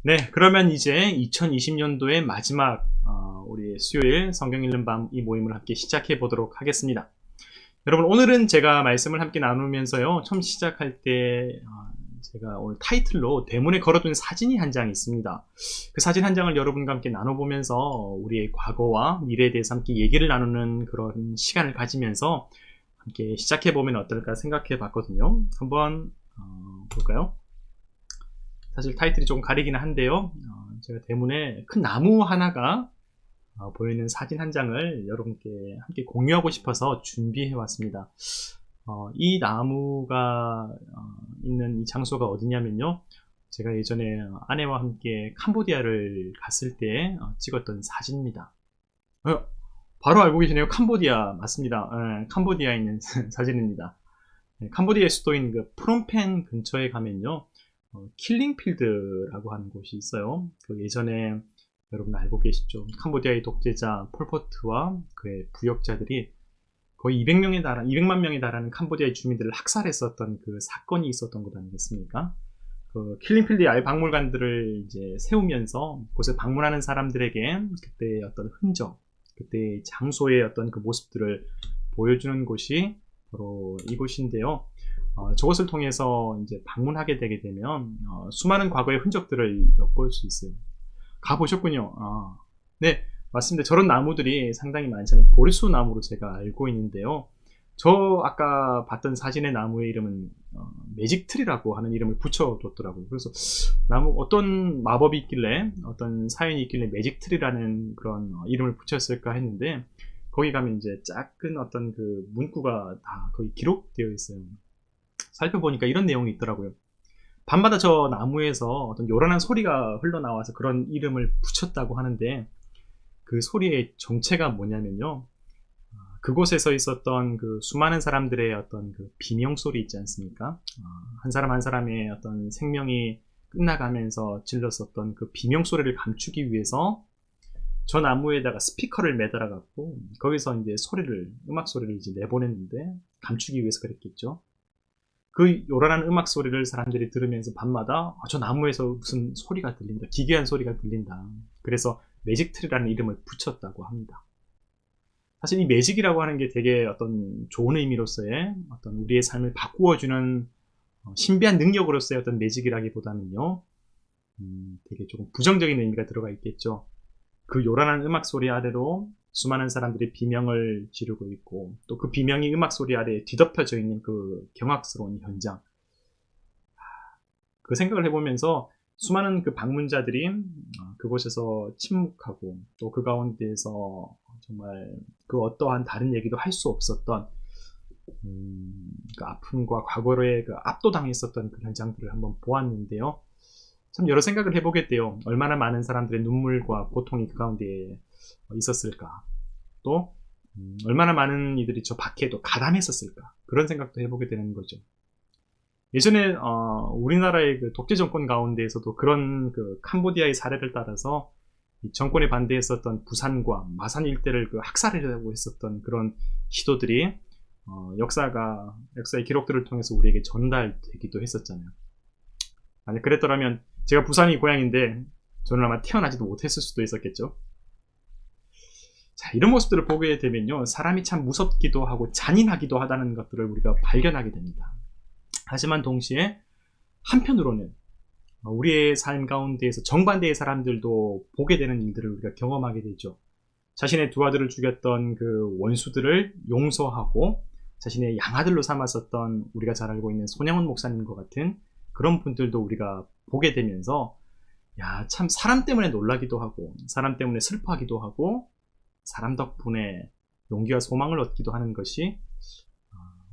네, 그러면 이제 2020년도의 마지막 우리 수요일 성경 읽는 밤 이 모임을 함께 시작해 보도록 하겠습니다. 여러분, 오늘은 제가 말씀을 함께 나누면서요, 처음 시작할 때 제가 오늘 타이틀로 대문에 걸어둔 사진이 한 장 있습니다. 그 사진 한 장을 여러분과 함께 나눠보면서 우리의 과거와 미래에 대해서 함께 얘기를 나누는 그런 시간을 가지면서 함께 시작해보면 어떨까 생각해 봤거든요. 한번 볼까요? 사실 타이틀이 조금 가리기는 한데요. 제가 대문에 큰 나무 하나가 보이는 사진 한 장을 여러분께 함께 공유하고 싶어서 준비해 왔습니다. 이 나무가 있는 이 장소가 어디냐면요, 제가 예전에 아내와 함께 캄보디아를 갔을 때 찍었던 사진입니다. 바로 알고 계시네요. 캄보디아 맞습니다. 캄보디아에 있는 사진입니다. 캄보디아의 수도인 그 프놈펜 근처에 가면요, 킬링필드라고 하는 곳이 있어요. 그 예전에 여러분 알고 계시죠? 캄보디아의 독재자 폴포트와 그의 부역자들이 거의 200만 명에 달하는 캄보디아의 주민들을 학살했었던 그 사건이 있었던 것 아니겠습니까? 그 킬링필드의 아예 박물관들을 이제 세우면서 곳에 방문하는 사람들에게 그때의 어떤 흔적, 그때의 장소의 어떤 그 모습들을 보여주는 곳이 바로 이곳인데요. 저것을 통해서 이제 방문하게 되게 되면 수많은 과거의 흔적들을 엿볼 수 있어요. 가보셨군요. 네, 맞습니다. 저런 나무들이 상당히 많잖아요. 보리수 나무로 제가 알고 있는데요. 저 아까 봤던 사진의 나무의 이름은 매직트리라고 하는 이름을 붙여뒀더라고요. 그래서 나무 어떤 마법이 있길래, 어떤 사연이 있길래 매직트리라는 그런 이름을 붙였을까 했는데, 거기 가면 이제 작은 어떤 그 문구가 다 거기 기록되어 있어요. 살펴보니까 이런 내용이 있더라고요. 밤마다 저 나무에서 어떤 요란한 소리가 흘러나와서 그런 이름을 붙였다고 하는데, 그 소리의 정체가 뭐냐면요, 그곳에서 있었던 그 수많은 사람들의 어떤 그 비명 소리 있지 않습니까? 한 사람 한 사람의 어떤 생명이 끝나가면서 질렀었던 그 비명 소리를 감추기 위해서 저 나무에다가 스피커를 매달아 갖고 거기서 이제 음악 소리를 이제 내보냈는데, 감추기 위해서 그랬겠죠. 그 요란한 음악 소리를 사람들이 들으면서 밤마다 저 나무에서 무슨 소리가 들린다, 기괴한 소리가 들린다. 그래서 매직트리라는 이름을 붙였다고 합니다. 사실 이 매직이라고 하는 게 되게 어떤 좋은 의미로서의 어떤 우리의 삶을 바꾸어주는 신비한 능력으로서의 어떤 매직이라기보다는요, 되게 조금 부정적인 의미가 들어가 있겠죠. 그 요란한 음악 소리 아래로 수많은 사람들이 비명을 지르고 있고, 또 그 비명이 음악 소리 아래에 뒤덮여져 있는 그 경악스러운 현장, 그 생각을 해보면서 수많은 그 방문자들이 그곳에서 침묵하고, 또 그 가운데에서 정말 그 어떠한 다른 얘기도 할 수 없었던 그 아픔과 과거에 그 압도당했었던 그 현장들을 한번 보았는데요. 참 여러 생각을 해보게 돼요. 얼마나 많은 사람들의 눈물과 고통이 그 가운데 있었을까. 또 얼마나 많은 이들이 저 밖에도 가담했었을까. 그런 생각도 해보게 되는 거죠. 예전에 우리나라의 그 독재 정권 가운데에서도 그런 그 캄보디아의 사례를 따라서 이 정권에 반대했었던 부산과 마산 일대를 그 학살하려고 했었던 그런 시도들이 역사의 기록들을 통해서 우리에게 전달되기도 했었잖아요. 만약 그랬더라면 제가 부산이 고향인데 저는 아마 태어나지도 못했을 수도 있었겠죠. 자, 이런 모습들을 보게 되면요, 사람이 참 무섭기도 하고 잔인하기도 하다는 것들을 우리가 발견하게 됩니다. 하지만 동시에 한편으로는 우리의 삶 가운데에서 정반대의 사람들도 보게 되는 일들을 우리가 경험하게 되죠. 자신의 두 아들을 죽였던 그 원수들을 용서하고 자신의 양아들로 삼았었던, 우리가 잘 알고 있는 손양원 목사님과 같은 그런 분들도 우리가 보게 되면서, 야, 참 사람 때문에 놀라기도 하고, 사람 때문에 슬퍼하기도 하고, 사람 덕분에 용기와 소망을 얻기도 하는 것이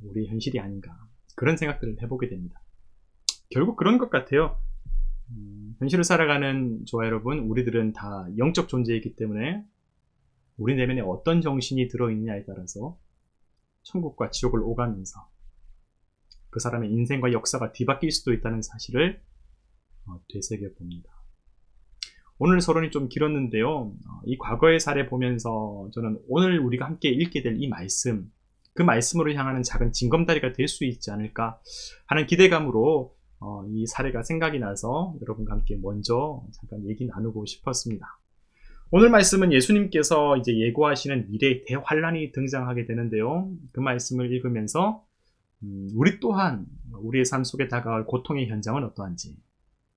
우리의 현실이 아닌가, 그런 생각들을 해보게 됩니다. 결국 그런 것 같아요. 현실을 살아가는 저와 여러분, 우리들은 다 영적 존재이기 때문에 우리 내면에 어떤 정신이 들어있냐에 따라서 천국과 지옥을 오가면서 그 사람의 인생과 역사가 뒤바뀔 수도 있다는 사실을 되새겨봅니다. 오늘 서론이 좀 길었는데요, 이 과거의 사례 보면서 저는 오늘 우리가 함께 읽게 될 이 말씀, 그 말씀으로 향하는 작은 징검다리가 될 수 있지 않을까 하는 기대감으로 이 사례가 생각이 나서 여러분과 함께 먼저 잠깐 얘기 나누고 싶었습니다. 오늘 말씀은 예수님께서 이제 예고하시는 미래의 대환란이 등장하게 되는데요. 그 말씀을 읽으면서 우리 또한 우리의 삶 속에 다가올 고통의 현장은 어떠한지,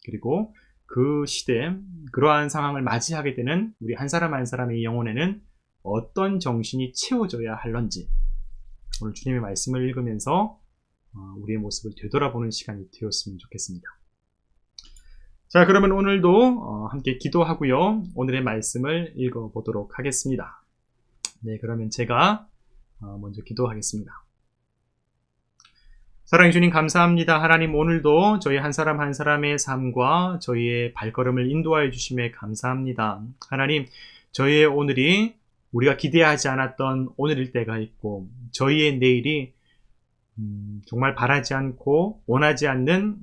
그리고 그 시대, 그러한 상황을 맞이하게 되는 우리 한 사람 한 사람의 영혼에는 어떤 정신이 채워져야 할런지, 오늘 주님의 말씀을 읽으면서 우리의 모습을 되돌아보는 시간이 되었으면 좋겠습니다. 자, 그러면 오늘도 함께 기도하고요. 오늘의 말씀을 읽어보도록 하겠습니다. 네, 그러면 제가 먼저 기도하겠습니다. 사랑해 주님 감사합니다. 하나님, 오늘도 저희 한 사람 한 사람의 삶과 저희의 발걸음을 인도하여 주심에 감사합니다. 하나님, 저희의 오늘이 우리가 기대하지 않았던 오늘일 때가 있고, 저희의 내일이 정말 바라지 않고 원하지 않는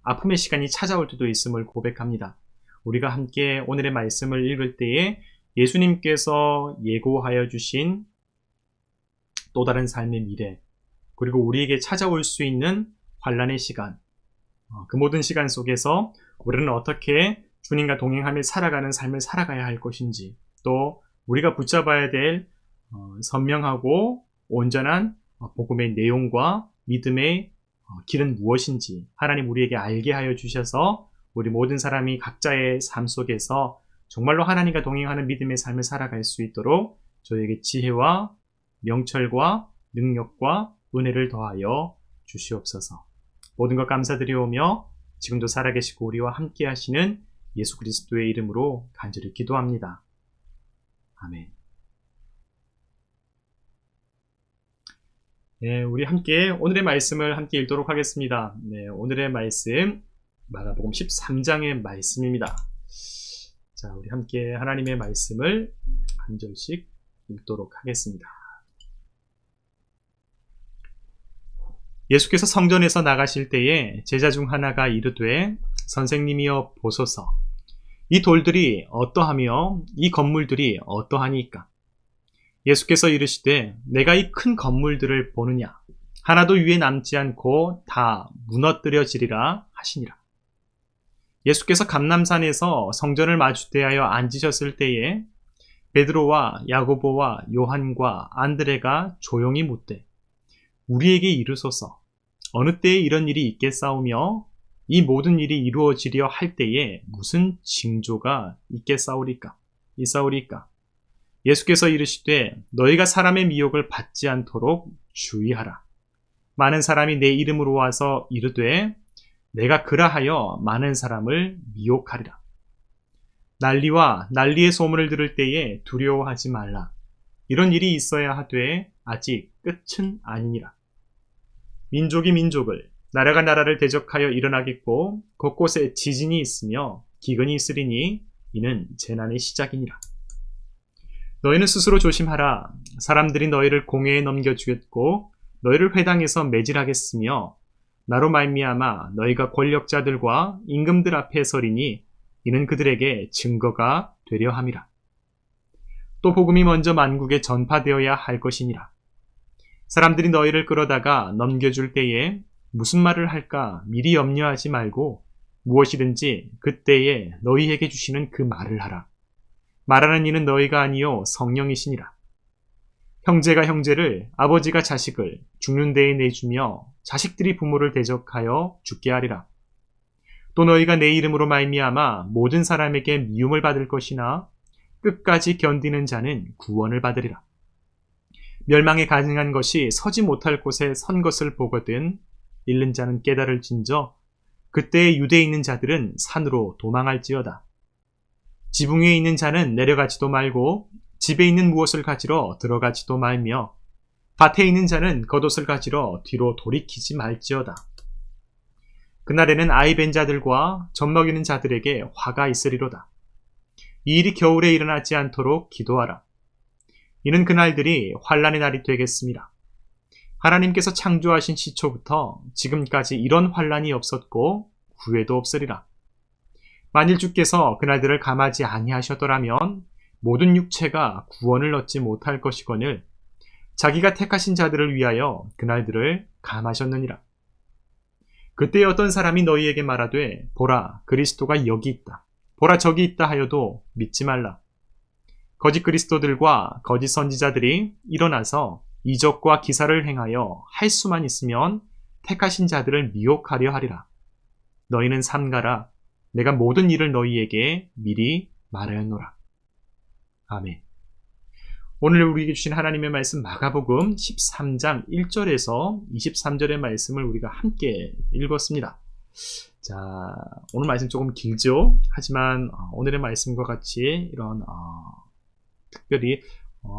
아픔의 시간이 찾아올 때도 있음을 고백합니다. 우리가 함께 오늘의 말씀을 읽을 때에 예수님께서 예고하여 주신 또 다른 삶의 미래, 그리고 우리에게 찾아올 수 있는 환난의 시간, 그 모든 시간 속에서 우리는 어떻게 주님과 동행하며 살아가는 삶을 살아가야 할 것인지, 또 우리가 붙잡아야 될 선명하고 온전한 복음의 내용과 믿음의 길은 무엇인지 하나님 우리에게 알게 하여 주셔서 우리 모든 사람이 각자의 삶 속에서 정말로 하나님과 동행하는 믿음의 삶을 살아갈 수 있도록 저에게 지혜와 명철과 능력과 은혜를 더하여 주시옵소서. 모든 것 감사드리오며 지금도 살아계시고 우리와 함께 하시는 예수 그리스도의 이름으로 간절히 기도합니다. 아멘. 네, 우리 함께 오늘의 말씀을 함께 읽도록 하겠습니다. 네, 오늘의 말씀 마가복음 13장의 말씀입니다. 자, 우리 함께 하나님의 말씀을 한 절씩 읽도록 하겠습니다. 예수께서 성전에서 나가실 때에 제자 중 하나가 이르되 선생님이여 보소서, 이 돌들이 어떠하며 이 건물들이 어떠하니까? 예수께서 이르시되 내가 이 큰 건물들을 보느냐? 하나도 위에 남지 않고 다 무너뜨려지리라 하시니라. 예수께서 감람산에서 성전을 마주대하여 앉으셨을 때에 베드로와 야고보와 요한과 안드레가 조용히 묻되 우리에게 이르소서, 어느 때에 이런 일이 있겠사오며 이 모든 일이 이루어지려 할 때에 무슨 징조가 있겠사오리까? 예수께서 이르시되 너희가 사람의 미혹을 받지 않도록 주의하라. 많은 사람이 내 이름으로 와서 이르되 내가 그라하여 많은 사람을 미혹하리라. 난리와 난리의 소문을 들을 때에 두려워하지 말라. 이런 일이 있어야 하되 아직 끝은 아니니라. 민족이 민족을, 나라가 나라를 대적하여 일어나겠고 곳곳에 지진이 있으며 기근이 있으리니 이는 재난의 시작이니라. 너희는 스스로 조심하라. 사람들이 너희를 공회에 넘겨주겠고 너희를 회당에서 매질하겠으며 나로 말미암아 너희가 권력자들과 임금들 앞에 서리니 이는 그들에게 증거가 되려 함이라. 또 복음이 먼저 만국에 전파되어야 할 것이니라. 사람들이 너희를 끌어다가 넘겨줄 때에 무슨 말을 할까 미리 염려하지 말고 무엇이든지 그때에 너희에게 주시는 그 말을 하라. 말하는 이는 너희가 아니요 성령이시니라. 형제가 형제를, 아버지가 자식을 죽는 데에 내주며 자식들이 부모를 대적하여 죽게 하리라. 또 너희가 내 이름으로 말미암아 모든 사람에게 미움을 받을 것이나 끝까지 견디는 자는 구원을 받으리라. 멸망에 가증한 것이 서지 못할 곳에 선 것을 보거든 잃는 자는 깨달을진저 그때에 유대에 있는 자들은 산으로 도망할지어다. 지붕 위에 있는 자는 내려가지도 말고 집에 있는 무엇을 가지러 들어가지도 말며 밭에 있는 자는 겉옷을 가지러 뒤로 돌이키지 말지어다. 그날에는 아이 벤 자들과 젖 먹이는 자들에게 화가 있으리로다. 이 일이 겨울에 일어나지 않도록 기도하라. 이는 그날들이 환난의 날이 되겠습니다. 하나님께서 창조하신 시초부터 지금까지 이런 환난이 없었고 후회도 없으리라. 만일 주께서 그날들을 감하지 아니하셨더라면 모든 육체가 구원을 얻지 못할 것이거늘 자기가 택하신 자들을 위하여 그날들을 감하셨느니라. 그때 어떤 사람이 너희에게 말하되 보라 그리스도가 여기 있다. 보라 저기 있다 하여도 믿지 말라. 거짓 그리스도들과 거짓 선지자들이 일어나서 이적과 기사를 행하여 할 수만 있으면 택하신 자들을 미혹하려 하리라. 너희는 삼가라. 내가 모든 일을 너희에게 미리 말하였노라. 아멘. 오늘 우리에게 주신 하나님의 말씀 마가복음 13장 1절에서 23절의 말씀을 우리가 함께 읽었습니다. 자, 오늘 말씀 조금 길죠? 하지만 오늘의 말씀과 같이 이런 특별히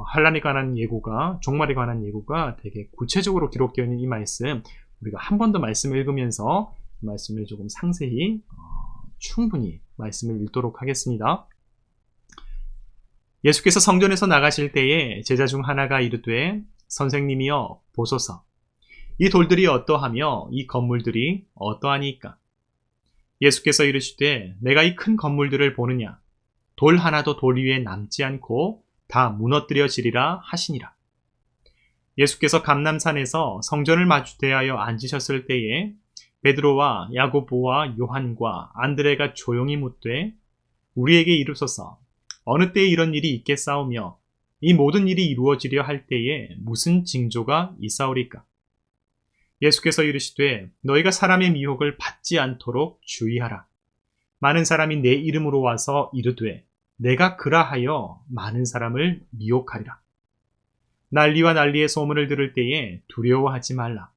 환란에 관한 예고가, 종말에 관한 예고가 되게 구체적으로 기록되어 있는 이 말씀, 우리가 한 번 더 말씀을 읽으면서 이 말씀을 조금 상세히 충분히 말씀을 읽도록 하겠습니다. 예수께서 성전에서 나가실 때에 제자 중 하나가 이르되 선생님이여 보소서 이 돌들이 어떠하며 이 건물들이 어떠하니까? 예수께서 이르시되 내가 이 큰 건물들을 보느냐? 돌 하나도 돌 위에 남지 않고 다 무너뜨려지리라 하시니라. 예수께서 감람산에서 성전을 마주대하여 앉으셨을 때에 베드로와 야고보와 요한과 안드레가 조용히 묻되 우리에게 이르소서 어느 때에 이런 일이 있겠사오며 이 모든 일이 이루어지려 할 때에 무슨 징조가 있사오리까? 예수께서 이르시되 너희가 사람의 미혹을 받지 않도록 주의하라. 많은 사람이 내 이름으로 와서 이르되 내가 그라하여 많은 사람을 미혹하리라. 난리와 난리의 소문을 들을 때에 두려워하지 말라.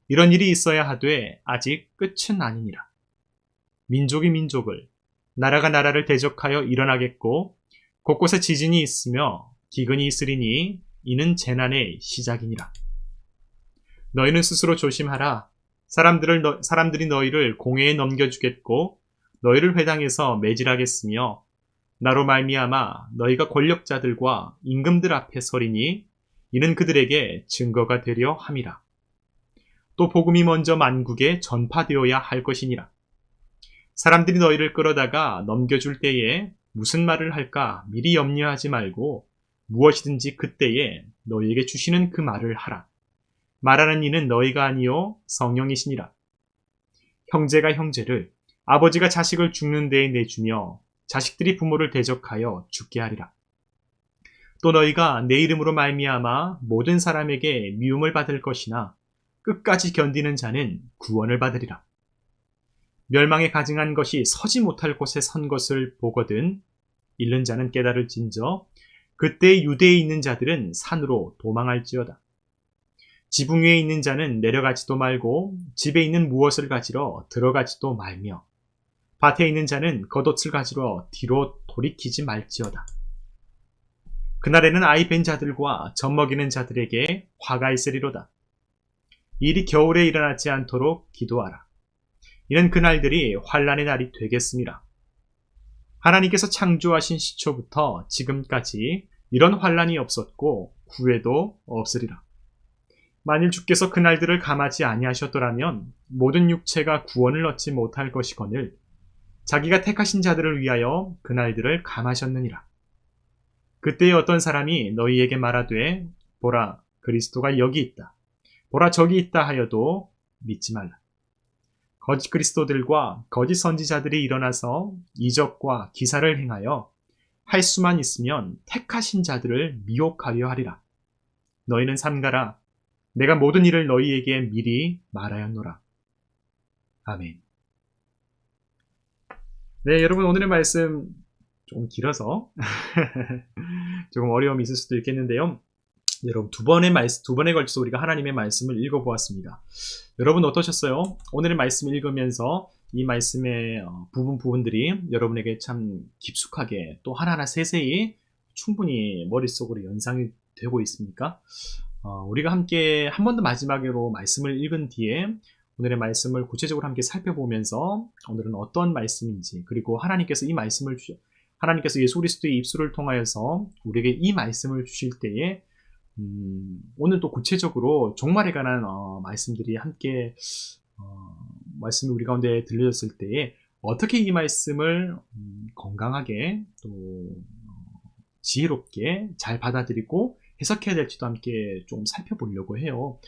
이런 일이 있어야 하되 아직 끝은 아니니라. 민족이 민족을, 나라가 나라를 대적하여 일어나겠고 곳곳에 지진이 있으며 기근이 있으리니 이는 재난의 시작이니라. 너희는 스스로 조심하라. 사람들이 너희를 공회에 넘겨주겠고 너희를 회당에서 매질하겠으며 나로 말미암아 너희가 권력자들과 임금들 앞에 서리니 이는 그들에게 증거가 되려 함이라. 또 복음이 먼저 만국에 전파되어야 할 것이니라. 사람들이 너희를 끌어다가 넘겨줄 때에 무슨 말을 할까 미리 염려하지 말고 무엇이든지 그때에 너희에게 주시는 그 말을 하라. 말하는 이는 너희가 아니요 성령이시니라. 형제가 형제를, 아버지가 자식을 죽는 데에 내주며 자식들이 부모를 대적하여 죽게 하리라. 또 너희가 내 이름으로 말미암아 모든 사람에게 미움을 받을 것이나 끝까지 견디는 자는 구원을 받으리라. 멸망에 가증한 것이 서지 못할 곳에 선 것을 보거든 잃는 자는 깨달을진저 그때 유대에 있는 자들은 산으로 도망할지어다. 지붕 위에 있는 자는 내려가지도 말고 집에 있는 무엇을 가지러 들어가지도 말며 밭에 있는 자는 겉옷을 가지러 뒤로 돌이키지 말지어다. 그날에는 아이 뵌 자들과 젖먹이는 자들에게 화가 있으리로다. 일이 겨울에 일어나지 않도록 기도하라. 이는 그날들이 환란의 날이 되겠습니다. 하나님께서 창조하신 시초부터 지금까지 이런 환란이 없었고 후에도 없으리라. 만일 주께서 그날들을 감하지 아니하셨더라면 모든 육체가 구원을 얻지 못할 것이거늘 자기가 택하신 자들을 위하여 그날들을 감하셨느니라. 그때에 어떤 사람이 너희에게 말하되 보라 그리스도가 여기 있다. 보라 저기 있다 하여도 믿지 말라. 거짓 그리스도들과 거짓 선지자들이 일어나서 이적과 기사를 행하여 할 수만 있으면 택하신 자들을 미혹하려 하리라. 너희는 삼가라. 내가 모든 일을 너희에게 미리 말하였노라. 아멘. 네, 여러분 오늘의 말씀 조금 길어서 조금 어려움이 있을 수도 있겠는데요. 여러분 두 번에 걸쳐서 우리가 하나님의 말씀을 읽어보았습니다. 여러분 어떠셨어요? 오늘의 말씀 읽으면서 이 말씀의 부분들이 여러분에게 참 깊숙하게 또 하나하나 세세히 충분히 머릿속으로 연상이 되고 있습니까? 우리가 함께 한 번 더 마지막으로 말씀을 읽은 뒤에 오늘의 말씀을 구체적으로 함께 살펴보면서 오늘은 어떤 말씀인지 그리고 하나님께서 예수 그리스도의 입술을 통하여서 우리에게 이 말씀을 주실 때에 오늘 또 구체적으로 종말에 관한 말씀들이 함께 말씀이 우리 가운데 들려졌을 때에 어떻게 이 말씀을 건강하게 또 지혜롭게 잘 받아들이고 해석해야 될지도 함께 좀 살펴보려고 해요.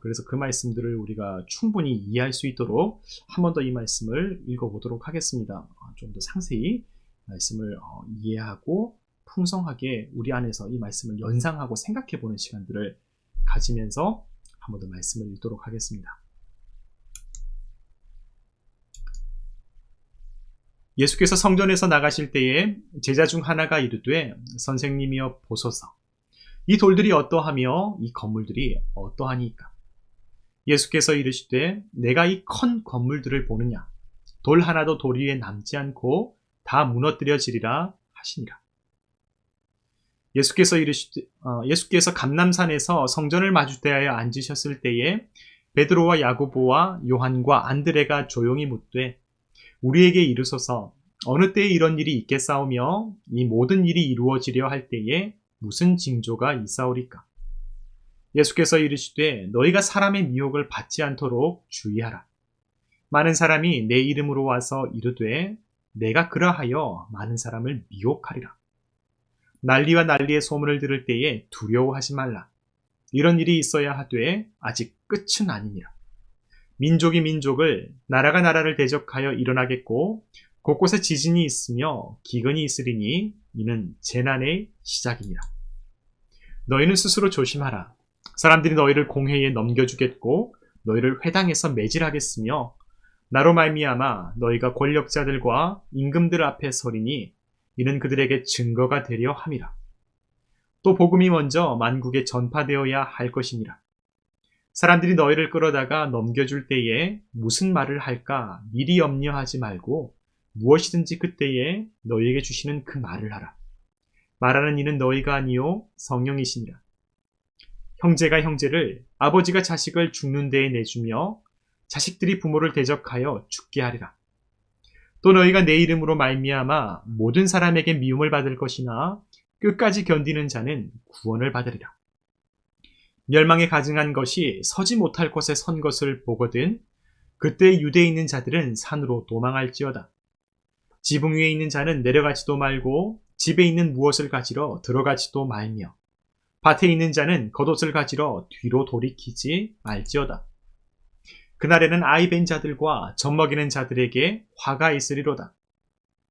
그래서 그 말씀들을 우리가 충분히 이해할 수 있도록 한 번 더 이 말씀을 읽어보도록 하겠습니다. 좀 더 상세히 말씀을 이해하고 풍성하게 우리 안에서 이 말씀을 연상하고 생각해보는 시간들을 가지면서 한 번 더 말씀을 읽도록 하겠습니다. 예수께서 성전에서 나가실 때에 제자 중 하나가 이르되 선생님이여 보소서 이 돌들이 어떠하며 이 건물들이 어떠하니까? 예수께서 이르시되 내가 이 큰 건물들을 보느냐? 돌 하나도 돌 위에 남지 않고 다 무너뜨려지리라 하시니라. 예수께서 감람산에서 성전을 마주대하여 앉으셨을 때에 베드로와 야고보와 요한과 안드레가 조용히 묻되 우리에게 이르소서 어느 때에 이런 일이 있겠사오며 이 모든 일이 이루어지려 할 때에 무슨 징조가 있사오리까? 예수께서 이르시되 너희가 사람의 미혹을 받지 않도록 주의하라. 많은 사람이 내 이름으로 와서 이르되 내가 그러하여 많은 사람을 미혹하리라. 난리와 난리의 소문을 들을 때에 두려워하지 말라. 이런 일이 있어야 하되 아직 끝은 아니니라. 민족이 민족을 나라가 나라를 대적하여 일어나겠고 곳곳에 지진이 있으며 기근이 있으리니 이는 재난의 시작이니라. 너희는 스스로 조심하라. 사람들이 너희를 공회에 넘겨주겠고 너희를 회당에서 매질하겠으며 나로 말미암아 너희가 권력자들과 임금들 앞에 서리니 이는 그들에게 증거가 되려 함이라. 또 복음이 먼저 만국에 전파되어야 할 것이니라. 사람들이 너희를 끌어다가 넘겨줄 때에 무슨 말을 할까 미리 염려하지 말고 무엇이든지 그때에 너희에게 주시는 그 말을 하라. 말하는 이는 너희가 아니요 성령이시니라. 형제가 형제를 아버지가 자식을 죽는 데에 내주며 자식들이 부모를 대적하여 죽게 하리라. 또 너희가 내 이름으로 말미암아 모든 사람에게 미움을 받을 것이나 끝까지 견디는 자는 구원을 받으리라. 멸망에 가증한 것이 서지 못할 곳에 선 것을 보거든 그때 유대에 있는 자들은 산으로 도망할지어다. 지붕 위에 있는 자는 내려가지도 말고 집에 있는 무엇을 가지러 들어가지도 말며 밭에 있는 자는 겉옷을 가지러 뒤로 돌이키지 말지어다. 그날에는 아이 벤 자들과 젖먹이는 자들에게 화가 있으리로다.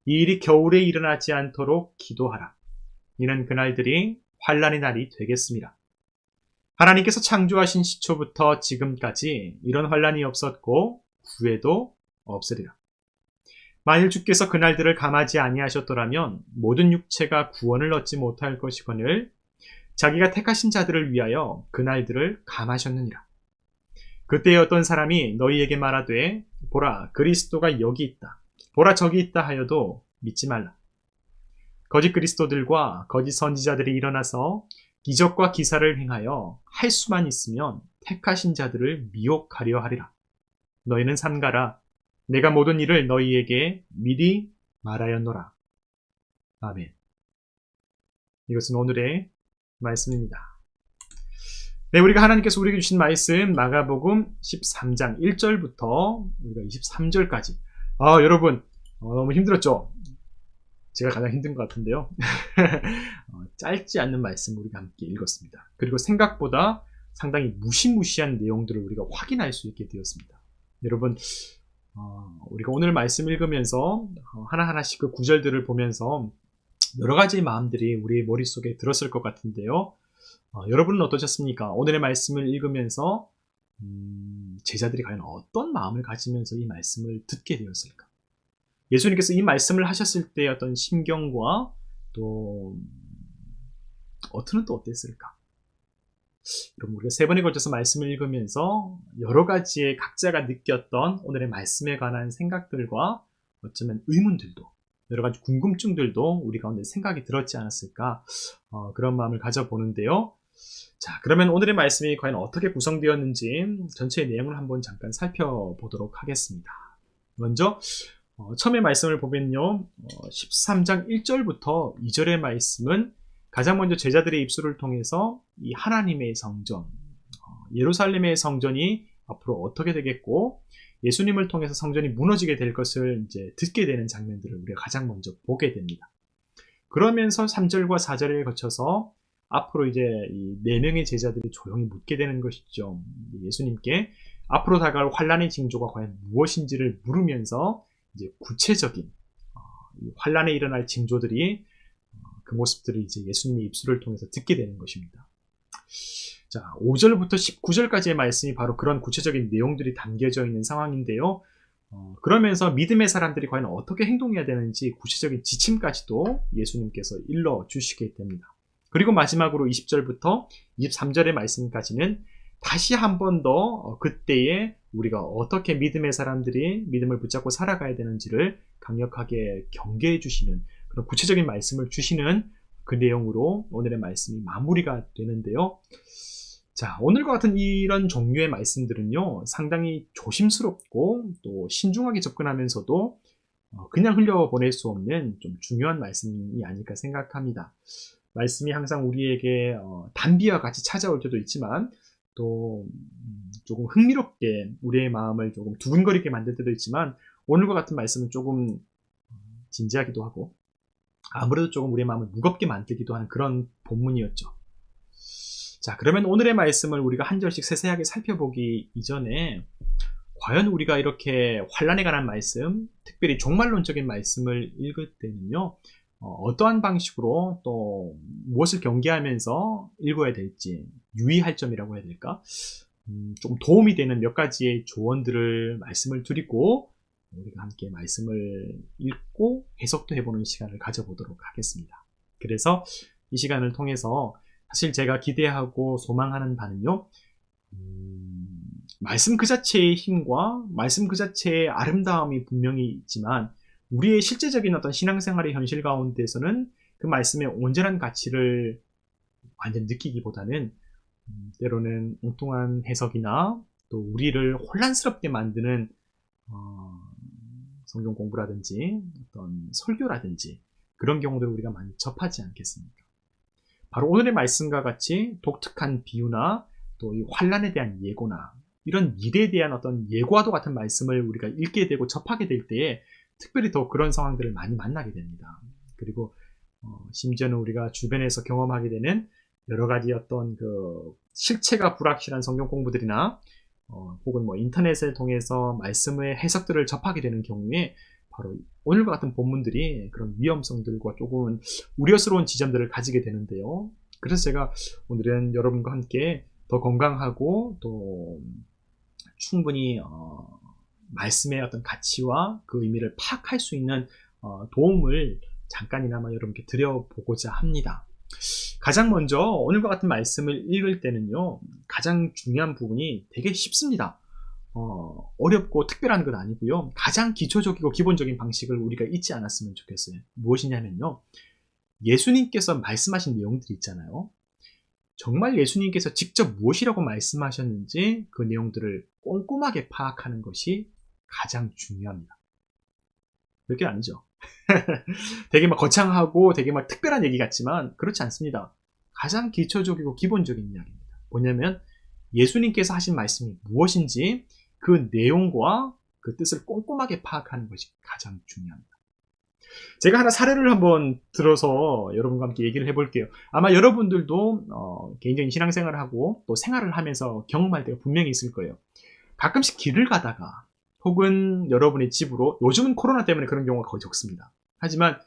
이 일이 겨울에 일어나지 않도록 기도하라. 이는 그날들이 환난의 날이 되겠습니다. 하나님께서 창조하신 시초부터 지금까지 이런 환난이 없었고 후에도 없으리라. 만일 주께서 그날들을 감하지 아니하셨더라면 모든 육체가 구원을 얻지 못할 것이거늘 자기가 택하신 자들을 위하여 그날들을 감하셨느니라. 그때에 어떤 사람이 너희에게 말하되 보라 그리스도가 여기 있다. 보라 저기 있다 하여도 믿지 말라. 거짓 그리스도들과 거짓 선지자들이 일어나서 기적과 기사를 행하여 할 수만 있으면 택하신 자들을 미혹하려 하리라. 너희는 삼가라. 내가 모든 일을 너희에게 미리 말하였노라. 아멘. 이것은 오늘의 말씀입니다. 네, 우리가 하나님께서 우리에게 주신 말씀 마가복음 13장 1절부터 우리가 23절까지 여러분 너무 힘들었죠? 제가 가장 힘든 것 같은데요. 짧지 않는 말씀 우리가 함께 읽었습니다. 그리고 생각보다 상당히 무시무시한 내용들을 우리가 확인할 수 있게 되었습니다. 여러분 우리가 오늘 말씀 읽으면서 하나하나씩 그 구절들을 보면서 여러 가지 마음들이 우리의 머릿속에 들었을 것 같은데요. 여러분은 어떠셨습니까? 오늘의 말씀을 읽으면서 제자들이 과연 어떤 마음을 가지면서 이 말씀을 듣게 되었을까? 예수님께서 이 말씀을 하셨을 때의 어떤 심경과 또 어투는 또 어땠을까? 여러분 우리가 세 번에 걸쳐서 말씀을 읽으면서 여러 가지의 각자가 느꼈던 오늘의 말씀에 관한 생각들과 어쩌면 의문들도 여러 가지 궁금증들도 우리 가운데 생각이 들었지 않았을까 그런 마음을 가져보는데요. 자, 그러면 오늘의 말씀이 과연 어떻게 구성되었는지 전체의 내용을 한번 잠깐 살펴보도록 하겠습니다. 먼저 처음에 말씀을 보면요. 13장 1절부터 2절의 말씀은 가장 먼저 제자들의 입술을 통해서 이 하나님의 성전, 예루살렘의 성전이 앞으로 어떻게 되겠고 예수님을 통해서 성전이 무너지게 될 것을 이제 듣게 되는 장면들을 우리가 가장 먼저 보게 됩니다. 그러면서 3절과 4절에 거쳐서 앞으로 이제 이 4명의 제자들이 조용히 묻게 되는 것이죠. 예수님께 앞으로 다가올 환란의 징조가 과연 무엇인지를 물으면서 이제 구체적인 이 환란에 일어날 징조들이 그 모습들을 이제 예수님의 입술을 통해서 듣게 되는 것입니다. 자, 5절부터 19절까지의 말씀이 바로 그런 구체적인 내용들이 담겨져 있는 상황인데요. 그러면서 믿음의 사람들이 과연 어떻게 행동해야 되는지 구체적인 지침까지도 예수님께서 일러 주시게 됩니다. 그리고 마지막으로 20절부터 23절의 말씀까지는 다시 한 번 더 그때에 우리가 어떻게 믿음의 사람들이 믿음을 붙잡고 살아가야 되는지를 강력하게 경계해 주시는 그런 구체적인 말씀을 주시는 그 내용으로 오늘의 말씀이 마무리가 되는데요. 자, 오늘과 같은 이런 종류의 말씀들은요, 상당히 조심스럽고 또 신중하게 접근하면서도 그냥 흘려보낼 수 없는 좀 중요한 말씀이 아닐까 생각합니다. 말씀이 항상 우리에게 단비와 같이 찾아올 때도 있지만 또 조금 흥미롭게 우리의 마음을 조금 두근거리게 만들 때도 있지만 오늘과 같은 말씀은 조금 진지하기도 하고 아무래도 조금 우리의 마음을 무겁게 만들기도 하는 그런 본문이었죠. 자, 그러면 오늘의 말씀을 우리가 한 절씩 세세하게 살펴보기 이전에 과연 우리가 이렇게 환란에 관한 말씀, 특별히 종말론적인 말씀을 읽을 때는요, 어떠한 방식으로 또 무엇을 경계하면서 읽어야 될지 유의할 점이라고 해야 될까? 좀 도움이 되는 몇 가지의 조언들을 말씀을 드리고 우리가 함께 말씀을 읽고 해석도 해보는 시간을 가져보도록 하겠습니다. 그래서 이 시간을 통해서 사실 제가 기대하고 소망하는 바는요, 말씀 그 자체의 힘과 말씀 그 자체의 아름다움이 분명히 있지만 우리의 실제적인 어떤 신앙생활의 현실 가운데서는 그 말씀의 온전한 가치를 완전 느끼기보다는 때로는 엉뚱한 해석이나 또 우리를 혼란스럽게 만드는 성경 공부라든지 어떤 설교라든지 그런 경우들을 우리가 많이 접하지 않겠습니까? 바로 오늘의 말씀과 같이 독특한 비유나 또 이 환란에 대한 예고나 이런 미래에 대한 어떤 예고와도 같은 말씀을 우리가 읽게 되고 접하게 될 때에 특별히 더 그런 상황들을 많이 만나게 됩니다. 그리고 심지어는 우리가 주변에서 경험하게 되는 여러 가지 어떤 그 실체가 불확실한 성경 공부들이나 혹은 뭐 인터넷을 통해서 말씀의 해석들을 접하게 되는 경우에 바로 오늘과 같은 본문들이 그런 위험성들과 조금은 우려스러운 지점들을 가지게 되는데요. 그래서 제가 오늘은 여러분과 함께 더 건강하고 또 충분히 말씀의 어떤 가치와 그 의미를 파악할 수 있는 도움을 잠깐이나마 여러분께 드려보고자 합니다. 가장 먼저 오늘과 같은 말씀을 읽을 때는요, 가장 중요한 부분이 되게 쉽습니다. 어렵고 특별한 건 아니고요. 가장 기초적이고 기본적인 방식을 우리가 잊지 않았으면 좋겠어요. 무엇이냐면요, 예수님께서 말씀하신 내용들이 있잖아요. 정말 예수님께서 직접 무엇이라고 말씀하셨는지 그 내용들을 꼼꼼하게 파악하는 것이 가장 중요합니다. 그게 아니죠. 되게 막 거창하고 되게 막 특별한 얘기 같지만 그렇지 않습니다. 가장 기초적이고 기본적인 이야기입니다. 뭐냐면 예수님께서 하신 말씀이 무엇인지 그 내용과 그 뜻을 꼼꼼하게 파악하는 것이 가장 중요합니다. 제가 하나 사례를 한번 들어서 여러분과 함께 얘기를 해볼게요. 아마 여러분들도 개인적인 신앙생활을 하고 또 생활을 하면서 경험할 때가 분명히 있을 거예요. 가끔씩 길을 가다가 혹은 여러분의 집으로, 요즘은 코로나 때문에 그런 경우가 거의 적습니다. 하지만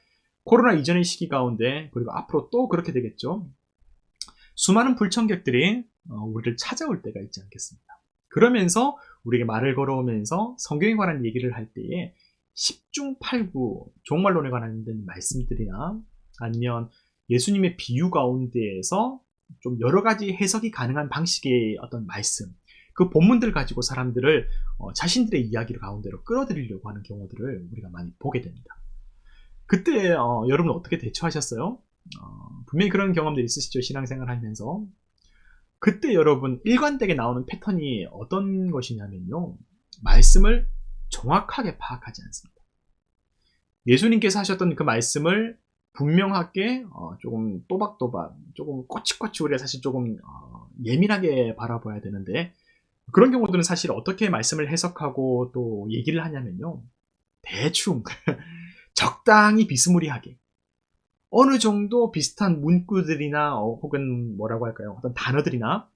코로나 이전의 시기 가운데 그리고 앞으로 또 그렇게 되겠죠. 수많은 불청객들이 우리를 찾아올 때가 있지 않겠습니까? 그러면서 우리에게 말을 걸어오면서 성경에 관한 얘기를 할 때에 10중 8구 종말론에 관한 말씀들이나 아니면 예수님의 비유 가운데에서 좀 여러 가지 해석이 가능한 방식의 어떤 말씀, 그 본문들 가지고 사람들을 자신들의 이야기 가운데로 끌어들이려고 하는 경우들을 우리가 많이 보게 됩니다. 그때 여러분은 어떻게 대처하셨어요? 분명히 그런 경험들이 있으시죠? 신앙생활 하면서. 그때 여러분 일관되게 나오는 패턴이 어떤 것이냐면요, 말씀을 정확하게 파악하지 않습니다. 예수님께서 하셨던 그 말씀을 분명하게 조금 또박또박, 조금 꼬치꼬치 우리가 사실 조금 예민하게 바라봐야 되는데, 그런 경우들은 사실 어떻게 말씀을 해석하고 또 얘기를 하냐면요, 대충 적당히 비스무리하게 어느 정도 비슷한 문구들이나 혹은 뭐라고 할까요? 어떤 단어들이나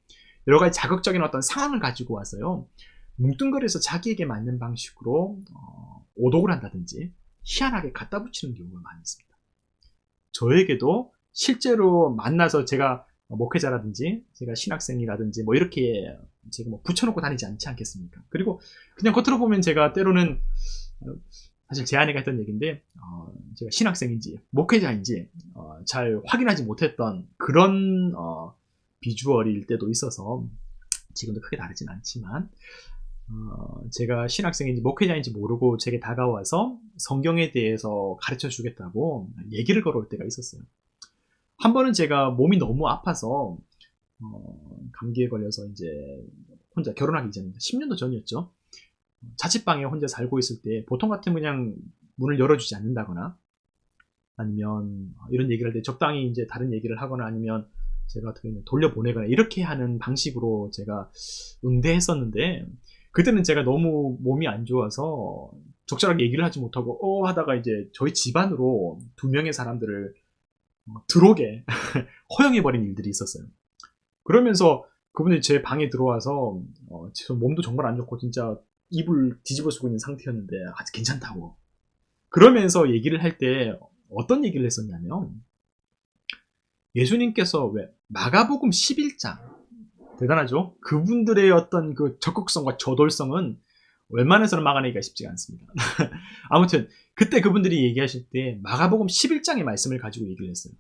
여러 가지 자극적인 어떤 상황을 가지고 와서요. 뭉뚱그려서 자기에게 맞는 방식으로 오독을 한다든지 희한하게 갖다 붙이는 경우가 많이 있습니다. 저에게도 실제로 만나서 제가 목회자라든지 제가 신학생이라든지 뭐 이렇게 제가 뭐 붙여놓고 다니지 않지 않겠습니까? 그리고 그냥 겉으로 보면 제가 때로는 사실 제 아내가 했던 얘기인데 제가 신학생인지 목회자인지 잘 확인하지 못했던 그런 비주얼일 때도 있어서 지금도 크게 다르진 않지만 제가 신학생인지 목회자인지 모르고 제게 다가와서 성경에 대해서 가르쳐 주겠다고 얘기를 걸어올 때가 있었어요. 한 번은 제가 몸이 너무 아파서 감기에 걸려서 이제 혼자 결혼하기 전입니다. 10년도 전이었죠. 자취방에 혼자 살고 있을 때 보통 같으면 그냥 문을 열어주지 않는다거나 아니면 이런 얘기를 할 때 적당히 이제 다른 얘기를 하거나 아니면 제가 어떻게 돌려보내거나 이렇게 하는 방식으로 제가 응대했었는데 그때는 제가 너무 몸이 안 좋아서 적절하게 얘기를 하지 못하고 하다가 이제 저희 집안으로 2명의 사람들을 들어오게 허용해버린 일들이 있었어요. 그러면서 그분이 제 방에 들어와서 제 몸도 정말 안 좋고 진짜 이불 뒤집어 쓰고 있는 상태였는데 아직 괜찮다고 그러면서 얘기를 할 때 어떤 얘기를 했었냐면 예수님께서 왜 마가복음 11장 대단하죠? 그분들의 어떤 그 적극성과 저돌성은 웬만해서는 막아내기가 쉽지가 않습니다. 아무튼 그때 그분들이 얘기하실 때 마가복음 11장의 말씀을 가지고 얘기를 했어요.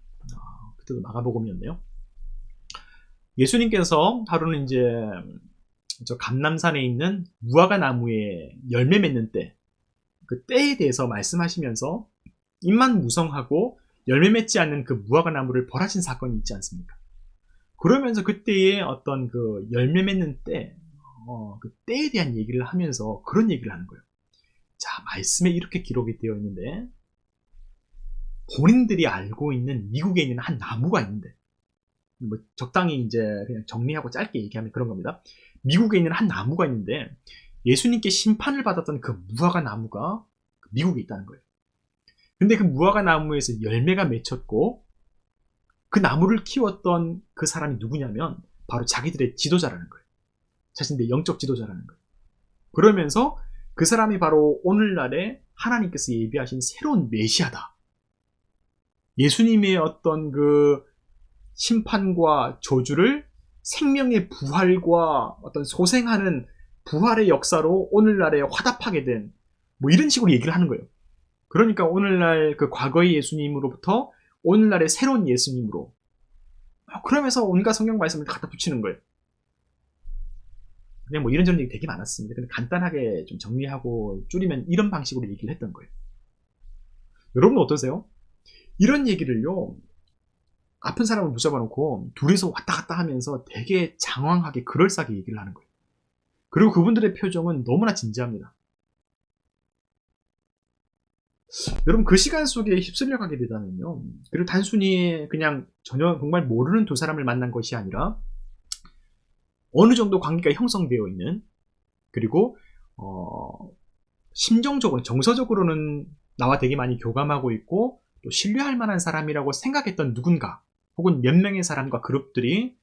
그때도 마가복음이었네요. 예수님께서 하루는 이제 저 감람산에 있는 무화과 나무에 열매 맺는 때, 그 때에 대해서 말씀하시면서 입만 무성하고 열매 맺지 않는 그 무화과 나무를 벌하신 사건이 있지 않습니까? 그러면서 그때의 어떤 그 열매 맺는 때, 그 때에 대한 얘기를 하면서 그런 얘기를 하는 거예요. 자, 말씀에 이렇게 기록이 되어 있는데, 본인들이 알고 있는 미국에 있는 한 나무가 있는데, 뭐 적당히 이제 그냥 정리하고 짧게 얘기하면 그런 겁니다. 미국에 있는 한 나무가 있는데, 예수님께 심판을 받았던 그 무화과 나무가 미국에 있다는 거예요. 근데 그 무화과 나무에서 열매가 맺혔고, 그 나무를 키웠던 그 사람이 누구냐면 바로 자기들의 지도자라는 거예요. 자신들의 영적 지도자라는 거예요. 그러면서 그 사람이 바로 오늘날에 하나님께서 예비하신 새로운 메시아다. 예수님의 어떤 그 심판과 저주를 생명의 부활과 어떤 소생하는 부활의 역사로 오늘날에 화답하게 된 뭐 이런 식으로 얘기를 하는 거예요. 그러니까 오늘날 그 과거의 예수님으로부터 오늘날의 새로운 예수님으로 그러면서 온갖 성경 말씀을 갖다 붙이는 거예요. 그냥 뭐 이런저런 얘기 되게 많았습니다. 근데 간단하게 좀 정리하고 줄이면 이런 방식으로 얘기를 했던 거예요. 여러분은 어떠세요? 이런 얘기를요, 아픈 사람을 붙잡아 놓고 둘이서 왔다 갔다 하면서 되게 장황하게 그럴싸하게 얘기를 하는 거예요. 그리고 그분들의 표정은 너무나 진지합니다. 여러분 그 시간 속에 휩쓸려 가게 되다면요, 그리고 단순히 그냥 전혀 정말 모르는 두 사람을 만난 것이 아니라 어느 정도 관계가 형성되어 있는, 그리고 심정적으로 정서적으로는 나와 되게 많이 교감하고 있고 또 신뢰할 만한 사람이라고 생각했던 누군가 혹은 몇 명의 사람과 그룹들이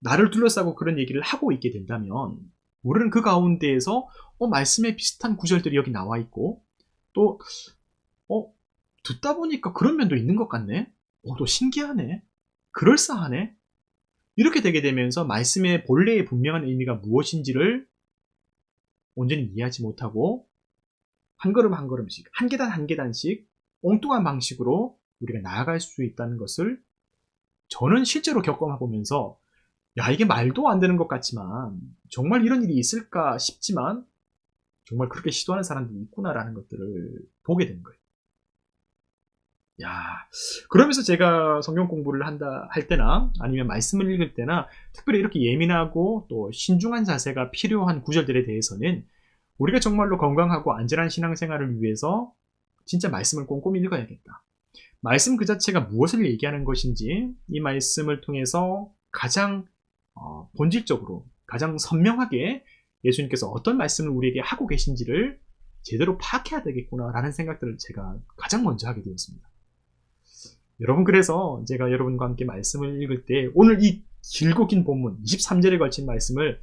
나를 둘러싸고 그런 얘기를 하고 있게 된다면 우리는 그 가운데에서 말씀에 비슷한 구절들이 여기 나와 있고 또 듣다 보니까 그런 면도 있는 것 같네. 또 신기하네. 그럴싸하네. 이렇게 되게 되면서 말씀의 본래의 분명한 의미가 무엇인지를 온전히 이해하지 못하고 한 걸음 한 걸음씩, 한 계단 한 계단씩 엉뚱한 방식으로 우리가 나아갈 수 있다는 것을 저는 실제로 겪어보면서 이게 말도 안 되는 것 같지만 정말 이런 일이 있을까 싶지만 정말 그렇게 시도하는 사람들이 있구나라는 것들을 보게 되는 거예요. 그러면서 제가 성경 공부를 할 때나 아니면 말씀을 읽을 때나 특별히 이렇게 예민하고 또 신중한 자세가 필요한 구절들에 대해서는 우리가 정말로 건강하고 안전한 신앙생활을 위해서 진짜 말씀을 꼼꼼히 읽어야겠다. 말씀 그 자체가 무엇을 얘기하는 것인지 이 말씀을 통해서 가장 본질적으로 가장 선명하게 예수님께서 어떤 말씀을 우리에게 하고 계신지를 제대로 파악해야 되겠구나라는 생각들을 제가 가장 먼저 하게 되었습니다. 여러분, 그래서 제가 여러분과 함께 말씀을 읽을 때 오늘 이 길고 긴 본문 23절에 걸친 말씀을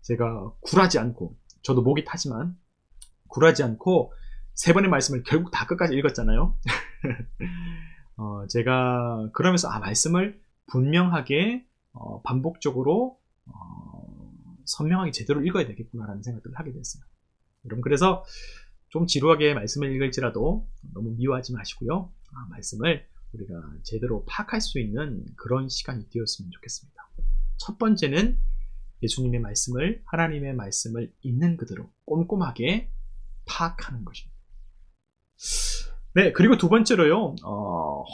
제가 굴하지 않고, 저도 목이 타지만 굴하지 않고 세 번의 말씀을 결국 다 끝까지 읽었잖아요. 제가 그러면서 말씀을 분명하게 반복적으로 선명하게 제대로 읽어야 되겠구나라는 생각들을 하게 됐어요. 여러분, 그래서 좀 지루하게 말씀을 읽을지라도 너무 미워하지 마시고요. 말씀을 우리가 제대로 파악할 수 있는 그런 시간이 되었으면 좋겠습니다. 첫 번째는 예수님의 말씀을, 하나님의 말씀을 있는 그대로 꼼꼼하게 파악하는 것입니다. 네, 그리고 두 번째로요,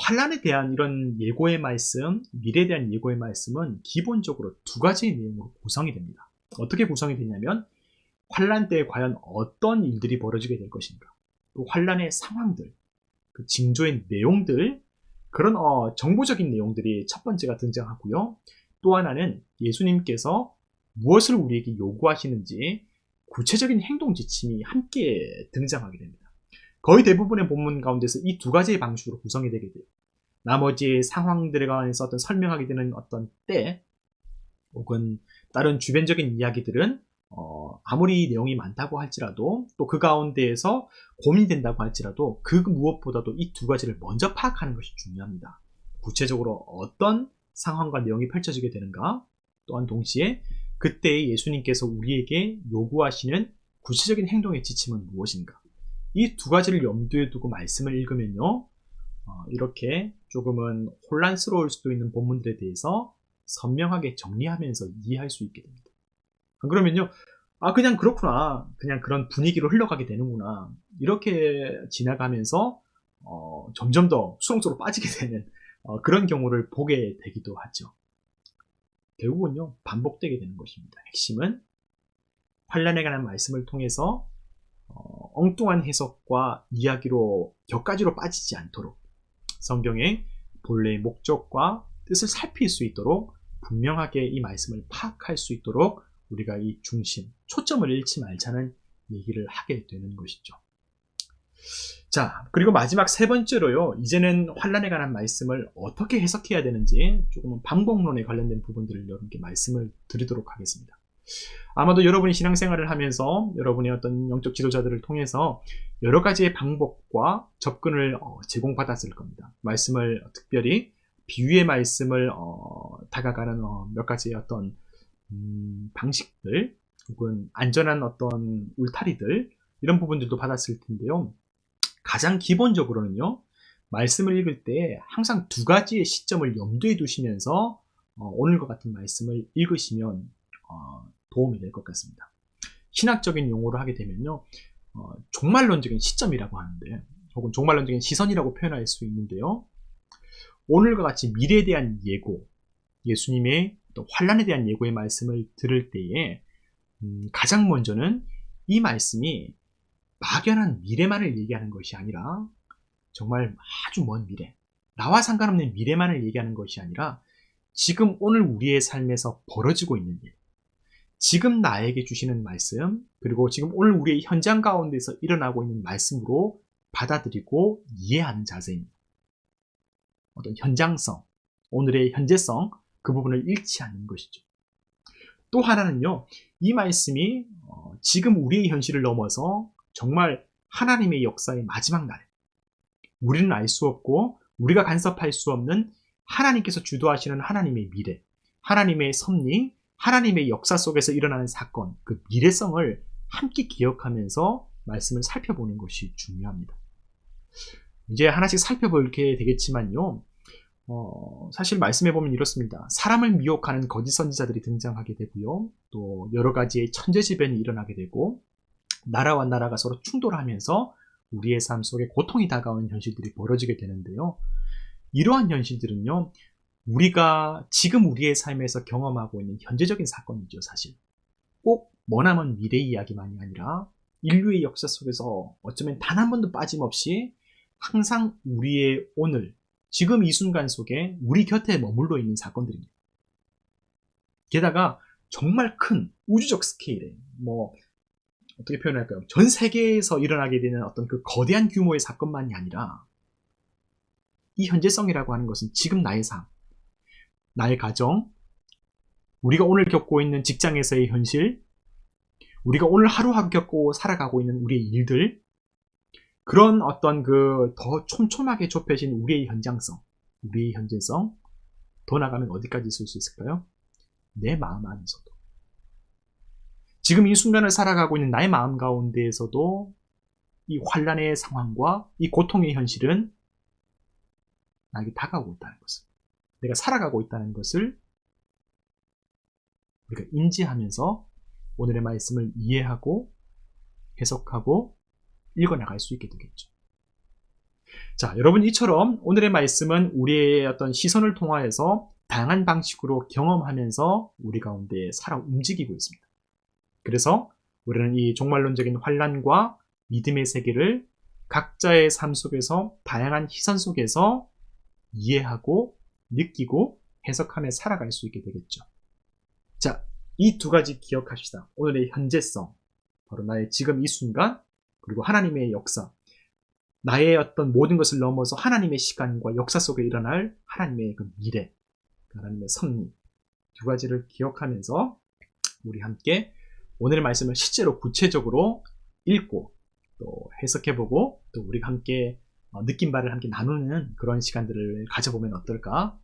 환란에 대한 이런 예고의 말씀, 미래에 대한 예고의 말씀은 기본적으로 두 가지의 내용으로 구성이 됩니다. 어떻게 구성이 되냐면, 환란 때에 과연 어떤 일들이 벌어지게 될 것인가, 또 환란의 상황들, 그 징조의 내용들, 그런 정보적인 내용들이 첫 번째가 등장하고요. 또 하나는 예수님께서 무엇을 우리에게 요구하시는지 구체적인 행동 지침이 함께 등장하게 됩니다. 거의 대부분의 본문 가운데서 이 두 가지의 방식으로 구성이 되게 돼요. 나머지 상황들에 관해서 어떤 설명하게 되는 어떤 때, 혹은 다른 주변적인 이야기들은 아무리 내용이 많다고 할지라도, 또 그 가운데에서 고민된다고 할지라도, 그 무엇보다도 이 두 가지를 먼저 파악하는 것이 중요합니다. 구체적으로 어떤 상황과 내용이 펼쳐지게 되는가, 또한 동시에 그때 예수님께서 우리에게 요구하시는 구체적인 행동의 지침은 무엇인가, 이 두 가지를 염두에 두고 말씀을 읽으면요, 이렇게 조금은 혼란스러울 수도 있는 본문들에 대해서 선명하게 정리하면서 이해할 수 있게 됩니다. 그러면요, 그냥 그렇구나, 그냥 그런 분위기로 흘러가게 되는구나, 이렇게 지나가면서 점점 더 수렁 속으로 빠지게 되는 그런 경우를 보게 되기도 하죠. 결국은요, 반복되게 되는 것입니다. 핵심은 환란에 관한 말씀을 통해서 엉뚱한 해석과 이야기로 격가지로 빠지지 않도록 성경의 본래의 목적과 뜻을 살필 수 있도록 분명하게 이 말씀을 파악할 수 있도록 우리가 이 중심, 초점을 잃지 말자는 얘기를 하게 되는 것이죠. 자, 그리고 마지막 세 번째로요, 이제는 환란에 관한 말씀을 어떻게 해석해야 되는지 조금은 방법론에 관련된 부분들을 여러분께 말씀을 드리도록 하겠습니다. 아마도 여러분이 신앙생활을 하면서 여러분의 어떤 영적 지도자들을 통해서 여러 가지의 방법과 접근을 제공받았을 겁니다. 말씀을 특별히 비유의 말씀을 다가가는 몇 가지의 어떤 방식들, 혹은 안전한 어떤 울타리들, 이런 부분들도 받았을 텐데요. 가장 기본적으로는요, 말씀을 읽을 때 항상 두 가지의 시점을 염두에 두시면서 오늘과 같은 말씀을 읽으시면 도움이 될 것 같습니다. 신학적인 용어로 하게 되면요, 종말론적인 시점이라고 하는데, 혹은 종말론적인 시선이라고 표현할 수 있는데요, 오늘과 같이 미래에 대한 예고, 예수님의 또 환란에 대한 예고의 말씀을 들을 때에 가장 먼저는 이 말씀이 막연한 미래만을 얘기하는 것이 아니라, 정말 아주 먼 미래, 나와 상관없는 미래만을 얘기하는 것이 아니라 지금 오늘 우리의 삶에서 벌어지고 있는 일, 지금 나에게 주시는 말씀, 그리고 지금 오늘 우리의 현장 가운데서 일어나고 있는 말씀으로 받아들이고 이해하는 자세입니다. 어떤 현장성, 오늘의 현재성, 그 부분을 잃지 않는 것이죠. 또 하나는요, 이 말씀이 지금 우리의 현실을 넘어서 정말 하나님의 역사의 마지막 날에, 우리는 알 수 없고 우리가 간섭할 수 없는 하나님께서 주도하시는 하나님의 미래, 하나님의 섭리, 하나님의 역사 속에서 일어나는 사건, 그 미래성을 함께 기억하면서 말씀을 살펴보는 것이 중요합니다. 이제 하나씩 살펴볼게 되겠지만요, 사실 말씀해 보면 이렇습니다. 사람을 미혹하는 거짓 선지자들이 등장하게 되고요, 또 여러 가지의 천재지변이 일어나게 되고, 나라와 나라가 서로 충돌하면서 우리의 삶 속에 고통이 다가오는 현실들이 벌어지게 되는데요, 이러한 현실들은요, 우리가 지금 우리의 삶에서 경험하고 있는 현재적인 사건이죠. 사실 꼭 머나먼 미래 이야기만이 아니라 인류의 역사 속에서 어쩌면 단 한 번도 빠짐없이 항상 우리의 오늘, 지금 이 순간 속에 우리 곁에 머물러 있는 사건들입니다. 게다가 정말 큰 우주적 스케일의, 어떻게 표현할까요? 전 세계에서 일어나게 되는 어떤 그 거대한 규모의 사건만이 아니라 이 현재성이라고 하는 것은 지금 나의 삶, 나의 가정, 우리가 오늘 겪고 있는 직장에서의 현실, 우리가 오늘 하루하루 겪고 살아가고 있는 우리의 일들, 그런 어떤 그 더 촘촘하게 좁혀진 우리의 현장성, 우리의 현재성, 더 나가면 어디까지 있을 수 있을까요? 내 마음 안에서도. 지금 이 순간을 살아가고 있는 나의 마음 가운데에서도 이 환란의 상황과 이 고통의 현실은 나에게 다가오고 있다는 것을, 내가 살아가고 있다는 것을 우리가 인지하면서 오늘의 말씀을 이해하고 해석하고 읽어나갈 수 있게 되겠죠. 자, 여러분, 이처럼 오늘의 말씀은 우리의 어떤 시선을 통하여서 다양한 방식으로 경험하면서 우리 가운데 살아 움직이고 있습니다. 그래서 우리는 이 종말론적인 환란과 믿음의 세계를 각자의 삶 속에서 다양한 시선 속에서 이해하고 느끼고 해석하며 살아갈 수 있게 되겠죠. 자, 이 두 가지 기억합시다. 오늘의 현재성, 바로 나의 지금 이 순간, 그리고 하나님의 역사, 나의 어떤 모든 것을 넘어서 하나님의 시간과 역사 속에 일어날 하나님의 그 미래, 하나님의 섭리, 두 가지를 기억하면서 우리 함께 오늘의 말씀을 실제로 구체적으로 읽고 또 해석해보고 또 우리가 함께 느낀 바를 함께 나누는 그런 시간들을 가져보면 어떨까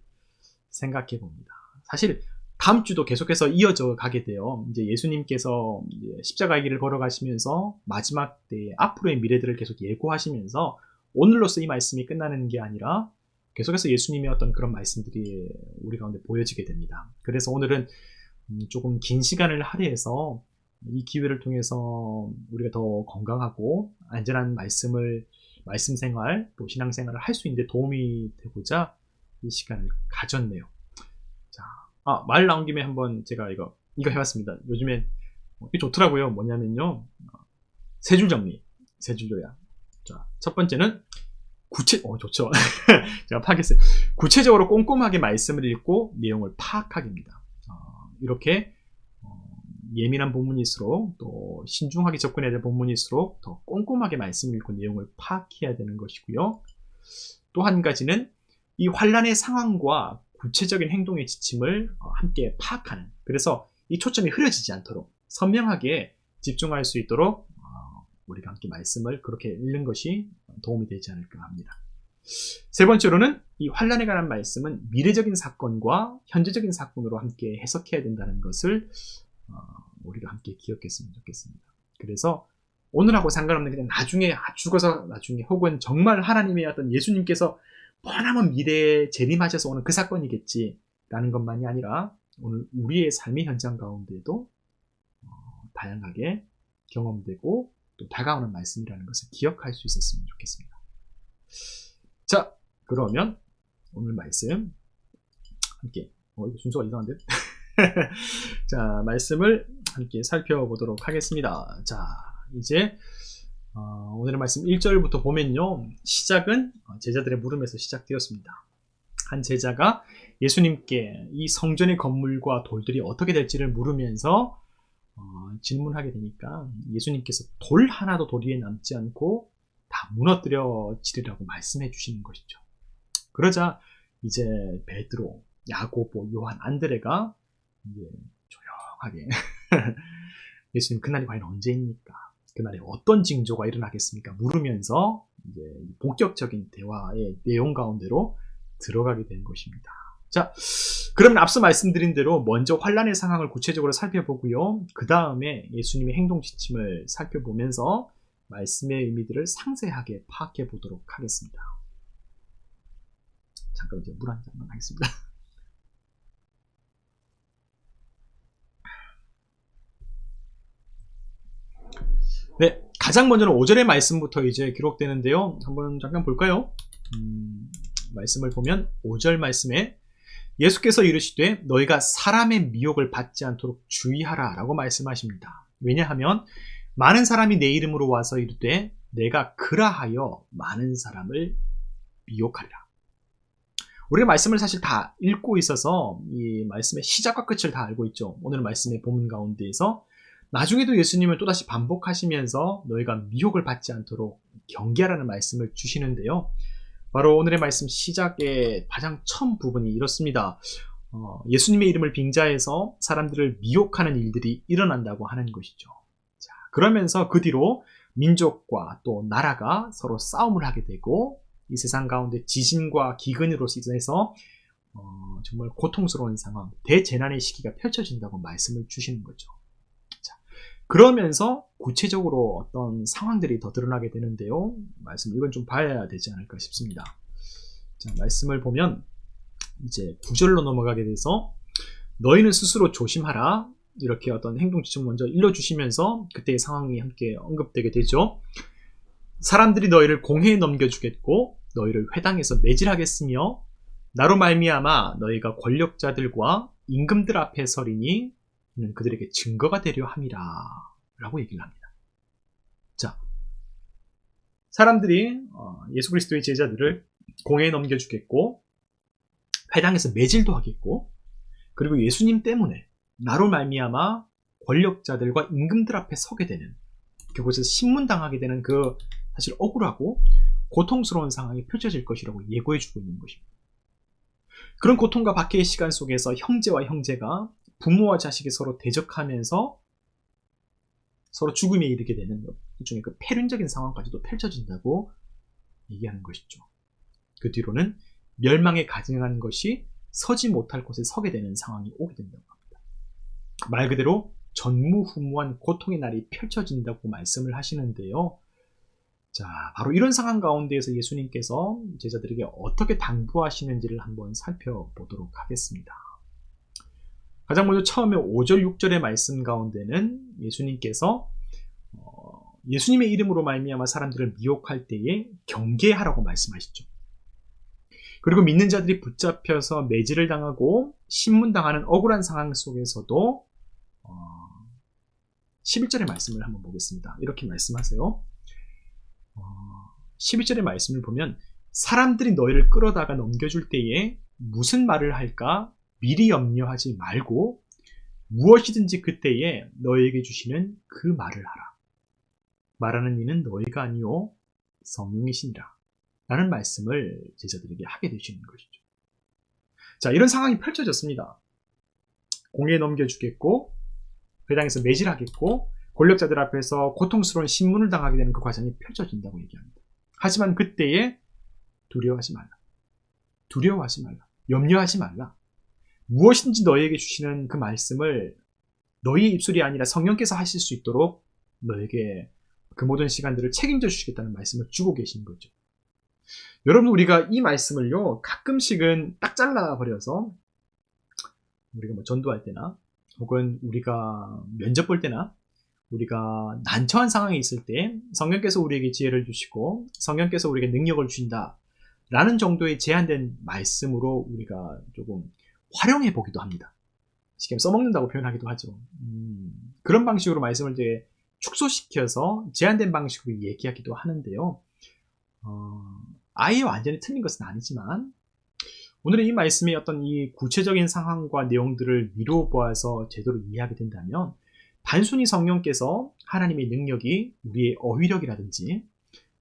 생각해 봅니다. 사실 다음 주도 계속해서 이어져 가게 돼요. 이제 예수님께서 이제 십자가의 길을 걸어가시면서 마지막 때의 앞으로의 미래들을 계속 예고하시면서 오늘로서 이 말씀이 끝나는 게 아니라 계속해서 예수님의 어떤 그런 말씀들이 우리 가운데 보여지게 됩니다. 그래서 오늘은 조금 긴 시간을 할애해서 이 기회를 통해서 우리가 더 건강하고 안전한 말씀 생활, 또 신앙 생활을 할 수 있는 데 도움이 되고자 이 시간을 가졌네요. 자, 말 나온 김에 한번 제가 이거 해봤습니다. 요즘에 이게 좋더라고요. 뭐냐면요, 세 줄 정리, 세 줄 요약. 자, 첫 번째는 좋죠. 제가 파악했어요. 구체적으로 꼼꼼하게 말씀을 읽고 내용을 파악하기입니다. 이렇게 예민한 본문일수록 또 신중하게 접근해야 될 본문일수록 더 꼼꼼하게 말씀을 읽고 내용을 파악해야 되는 것이고요. 또 한 가지는 이 환란의 상황과 구체적인 행동의 지침을 함께 파악하는, 그래서 이 초점이 흐려지지 않도록 선명하게 집중할 수 있도록 우리가 함께 말씀을 그렇게 읽는 것이 도움이 되지 않을까 합니다. 세 번째로는 이 환란에 관한 말씀은 미래적인 사건과 현재적인 사건으로 함께 해석해야 된다는 것을 우리가 함께 기억했으면 좋겠습니다. 그래서 오늘하고 상관없는 그냥 나중에 죽어서 나중에 혹은 정말 하나님의 어떤 예수님께서 뻔하면 미래에 재림하셔서 오는 그 사건이겠지 라는 것만이 아니라 오늘 우리의 삶의 현장 가운데도 다양하게 경험되고 또 다가오는 말씀이라는 것을 기억할 수 있었으면 좋겠습니다. 자, 그러면 오늘 말씀 함께 이거 순서가 이상한데? 자, 말씀을 함께 살펴보도록 하겠습니다. 자, 이제 오늘의 말씀 1절부터 보면요, 시작은 제자들의 물음에서 시작되었습니다. 한 제자가 예수님께 이 성전의 건물과 돌들이 어떻게 될지를 물으면서 질문하게 되니까 예수님께서 돌 하나도 돌 위에 남지 않고 다 무너뜨려지리라고 말씀해 주시는 것이죠. 그러자 이제 베드로, 야고보, 요한, 안드레가 이제 조용하게 예수님, 그날이 과연 언제입니까? 그날에 어떤 징조가 일어나겠습니까? 물으면서 이제 본격적인 대화의 내용 가운데로 들어가게 된 것입니다. 자, 그러면 앞서 말씀드린 대로 먼저 환란의 상황을 구체적으로 살펴보고요. 그 다음에 예수님의 행동 지침을 살펴보면서 말씀의 의미들을 상세하게 파악해 보도록 하겠습니다. 잠깐 이제 물 한 잔만 하겠습니다. 네, 가장 먼저는 5절의 말씀부터 이제 기록되는데요. 한번 잠깐 볼까요? 말씀을 보면 5절 말씀에 예수께서 이르시되 너희가 사람의 미혹을 받지 않도록 주의하라 라고 말씀하십니다. 왜냐하면 많은 사람이 내 이름으로 와서 이르되 내가 그라하여 많은 사람을 미혹하리라. 우리가 말씀을 사실 다 읽고 있어서 이 말씀의 시작과 끝을 다 알고 있죠. 오늘 말씀의 본문 가운데에서 나중에도 예수님은 또다시 반복하시면서 너희가 미혹을 받지 않도록 경계하라는 말씀을 주시는데요. 바로 오늘의 말씀 시작의 가장 처음 부분이 이렇습니다. 예수님의 이름을 빙자해서 사람들을 미혹하는 일들이 일어난다고 하는 것이죠. 자, 그러면서 그 뒤로 민족과 또 나라가 서로 싸움을 하게 되고 이 세상 가운데 지진과 기근으로 인해서 정말 고통스러운 상황, 대재난의 시기가 펼쳐진다고 말씀을 주시는 거죠. 자, 그러면서 구체적으로 어떤 상황들이 더 드러나게 되는데요. 말씀 이건 좀 봐야 되지 않을까 싶습니다. 자, 말씀을 보면 이제 9절로 넘어가게 돼서 너희는 스스로 조심하라 이렇게 어떤 행동 지침 먼저 일러주시면서 그때의 상황이 함께 언급되게 되죠. 사람들이 너희를 공회에 넘겨주겠고 너희를 회당에서 매질하겠으며 나로 말미암아 너희가 권력자들과 임금들 앞에 서리니 이는 그들에게 증거가 되려 함이라 라고 얘기를 합니다. 자, 사람들이 예수 그리스도의 제자들을 공회에 넘겨주겠고 회당에서 매질도 하겠고 그리고 예수님 때문에 나로 말미암아 권력자들과 임금들 앞에 서게 되는 그곳에서 신문당하게 되는 그 사실 억울하고 고통스러운 상황이 펼쳐질 것이라고 예고해주고 있는 것입니다. 그런 고통과 박해의 시간 속에서 형제와 형제가 부모와 자식이 서로 대적하면서 서로 죽음에 이르게 되는 일종의 그 폐륜적인 상황까지도 펼쳐진다고 얘기하는 것이죠. 그 뒤로는 멸망에 가증한 것이 서지 못할 곳에 서게 되는 상황이 오게 된다고 합니다. 말 그대로 전무후무한 고통의 날이 펼쳐진다고 말씀을 하시는데요. 자, 바로 이런 상황 가운데에서 예수님께서 제자들에게 어떻게 당부하시는지를 한번 살펴보도록 하겠습니다. 가장 먼저 처음에 5절, 6절의 말씀 가운데는 예수님께서 예수님의 이름으로 말미암아 사람들을 미혹할 때에 경계하라고 말씀하시죠. 그리고 믿는 자들이 붙잡혀서 매질을 당하고 신문당하는 억울한 상황 속에서도 11절의 말씀을 한번 보겠습니다. 이렇게 말씀하세요. 11절의 말씀을 보면 사람들이 너희를 끌어다가 넘겨줄 때에 무슨 말을 할까 미리 염려하지 말고 무엇이든지 그때에 너희에게 주시는 그 말을 하라. 말하는 이는 너희가 아니요 성령이시니라 라는 말씀을 제자들에게 하게 되시는 것이죠. 자, 이런 상황이 펼쳐졌습니다. 공회에 넘겨주겠고 회당에서 매질하겠고 권력자들 앞에서 고통스러운 신문을 당하게 되는 그 과정이 펼쳐진다고 얘기합니다. 하지만 그때에 두려워하지 말라. 두려워하지 말라. 염려하지 말라. 무엇인지 너희에게 주시는 그 말씀을 너희의 입술이 아니라 성령께서 하실 수 있도록 너에게 그 모든 시간들을 책임져 주시겠다는 말씀을 주고 계신 거죠. 여러분, 우리가 이 말씀을요 가끔씩은 딱 잘라버려서 우리가 뭐 전도할 때나 혹은 우리가 면접 볼 때나 우리가 난처한 상황에 있을 때 성령께서 우리에게 지혜를 주시고 성령께서 우리에게 능력을 주신다 라는 정도의 제한된 말씀으로 우리가 조금 활용해 보기도 합니다. 쉽게 써먹는다고 표현하기도 하죠. 그런 방식으로 말씀을 이제 축소시켜서 제한된 방식으로 얘기하기도 하는데요. 아예 완전히 틀린 것은 아니지만 오늘의 이 말씀의 어떤 이 구체적인 상황과 내용들을 미루어 보아서 제대로 이해하게 된다면 단순히 성령께서 하나님의 능력이 우리의 어휘력이라든지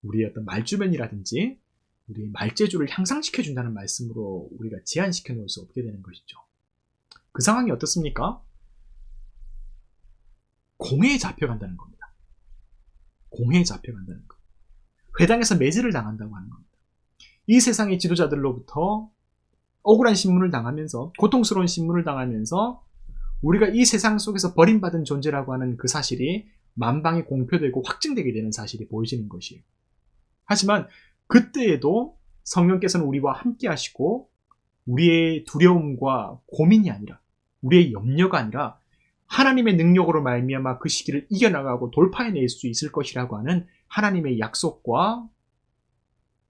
우리의 어떤 말주변이라든지 우리의 말재주를 향상시켜 준다는 말씀으로 우리가 제한시켜 놓을 수 없게 되는 것이죠. 그 상황이 어떻습니까? 공회에 잡혀간다는 겁니다. 공회에 잡혀간다는 것. 회당에서 매질을 당한다고 하는 겁니다. 이 세상의 지도자들로부터 억울한 신문을 당하면서 고통스러운 신문을 당하면서 우리가 이 세상 속에서 버림받은 존재라고 하는 그 사실이 만방에 공표되고 확증되게 되는 사실이 보여지는 것이에요. 하지만 그때에도 성령께서는 우리와 함께 하시고 우리의 두려움과 고민이 아니라 우리의 염려가 아니라 하나님의 능력으로 말미암아 그 시기를 이겨나가고 돌파해낼 수 있을 것이라고 하는 하나님의 약속과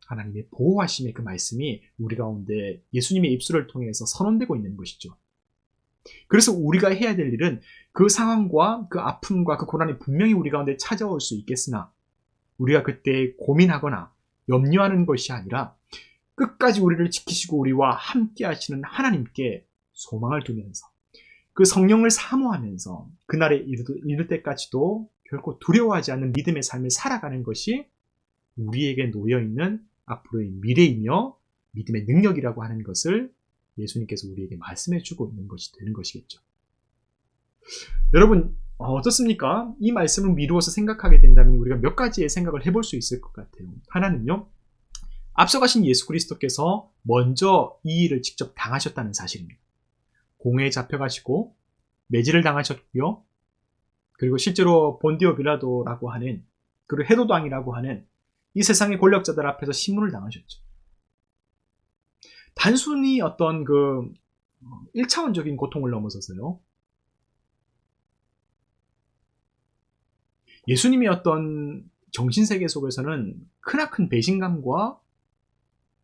하나님의 보호하심의 그 말씀이 우리 가운데 예수님의 입술을 통해서 선언되고 있는 것이죠. 그래서 우리가 해야 될 일은 그 상황과 그 아픔과 그 고난이 분명히 우리 가운데 찾아올 수 있겠으나 우리가 그때 고민하거나 염려하는 것이 아니라 끝까지 우리를 지키시고 우리와 함께 하시는 하나님께 소망을 두면서 그 성령을 사모하면서 그날에 이를 때까지도 결코 두려워하지 않는 믿음의 삶을 살아가는 것이 우리에게 놓여있는 앞으로의 미래이며 믿음의 능력이라고 하는 것을 예수님께서 우리에게 말씀해 주고 있는 것이 되는 것이겠죠. 여러분 어떻습니까? 이 말씀을 미루어서 생각하게 된다면 우리가 몇 가지의 생각을 해볼 수 있을 것 같아요. 하나는요, 앞서가신 예수 그리스도께서 먼저 이 일을 직접 당하셨다는 사실입니다. 공회에 잡혀가시고 매질을 당하셨고요. 그리고 실제로 본디오 빌라도라고 하는, 그리고 헤로도 왕이라고 하는 이 세상의 권력자들 앞에서 신문을 당하셨죠. 단순히 어떤 1차원적인 고통을 넘어서서요, 예수님의 어떤 정신세계 속에서는 크나큰 배신감과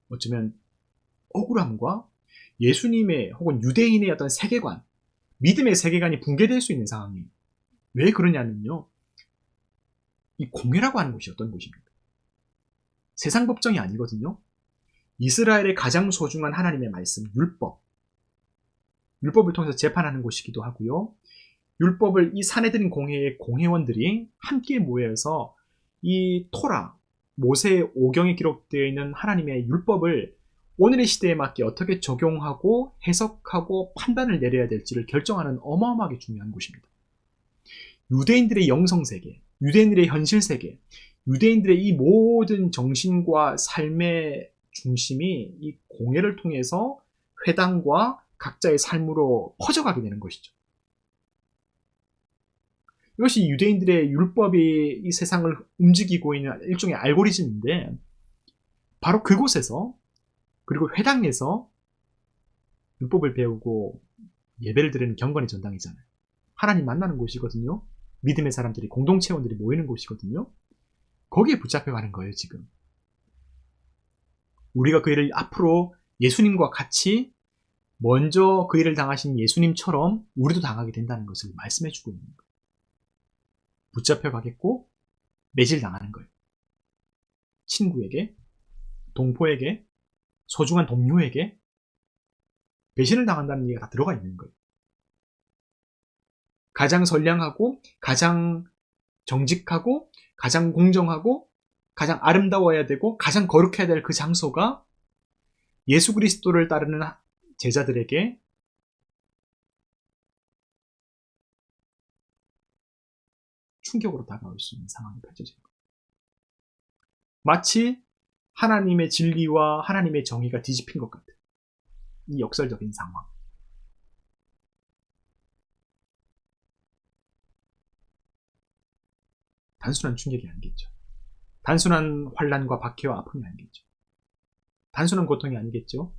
어쩌면 억울함과 예수님의 혹은 유대인의 어떤 세계관, 믿음의 세계관이 붕괴될 수 있는 상황이에요. 왜 그러냐면요, 이 공회라고 하는 곳이 어떤 곳입니까? 세상 법정이 아니거든요. 이스라엘의 가장 소중한 하나님의 말씀, 율법을 통해서 재판하는 곳이기도 하고요. 율법을 이 사내들인 공회의 공회원들이 함께 모여서 이 토라, 모세의 오경에 기록되어 있는 하나님의 율법을 오늘의 시대에 맞게 어떻게 적용하고 해석하고 판단을 내려야 될지를 결정하는 어마어마하게 중요한 곳입니다. 유대인들의 영성세계, 유대인들의 현실세계, 유대인들의 이 모든 정신과 삶의 중심이 이 공회를 통해서 회당과 각자의 삶으로 퍼져가게 되는 것이죠. 이것이 유대인들의 율법이 이 세상을 움직이고 있는 일종의 알고리즘인데, 바로 그곳에서, 그리고 회당에서 율법을 배우고 예배를 드리는 경건의 전당이잖아요. 하나님 만나는 곳이거든요. 믿음의 사람들이, 공동체원들이 모이는 곳이거든요. 거기에 붙잡혀가는 거예요, 지금. 우리가 그 일을 앞으로 예수님과 같이 먼저 그 일을 당하신 예수님처럼 우리도 당하게 된다는 것을 말씀해주고 있는 거예요. 붙잡혀가겠고 매질당하는 거예요. 친구에게, 동포에게, 소중한 동료에게 배신을 당한다는 얘기가 다 들어가 있는 거예요. 가장 선량하고 가장 정직하고 가장 공정하고 가장 아름다워야 되고 가장 거룩해야 될 그 장소가 예수 그리스도를 따르는 제자들에게 충격으로 다가올 수 있는 상황이 펼쳐진 거예요. 마치 하나님의 진리와 하나님의 정의가 뒤집힌 것 같은 이 역설적인 상황. 단순한 충격이 아니겠죠. 단순한 환난과 박해와 아픔이 아니겠죠. 단순한 고통이 아니겠죠.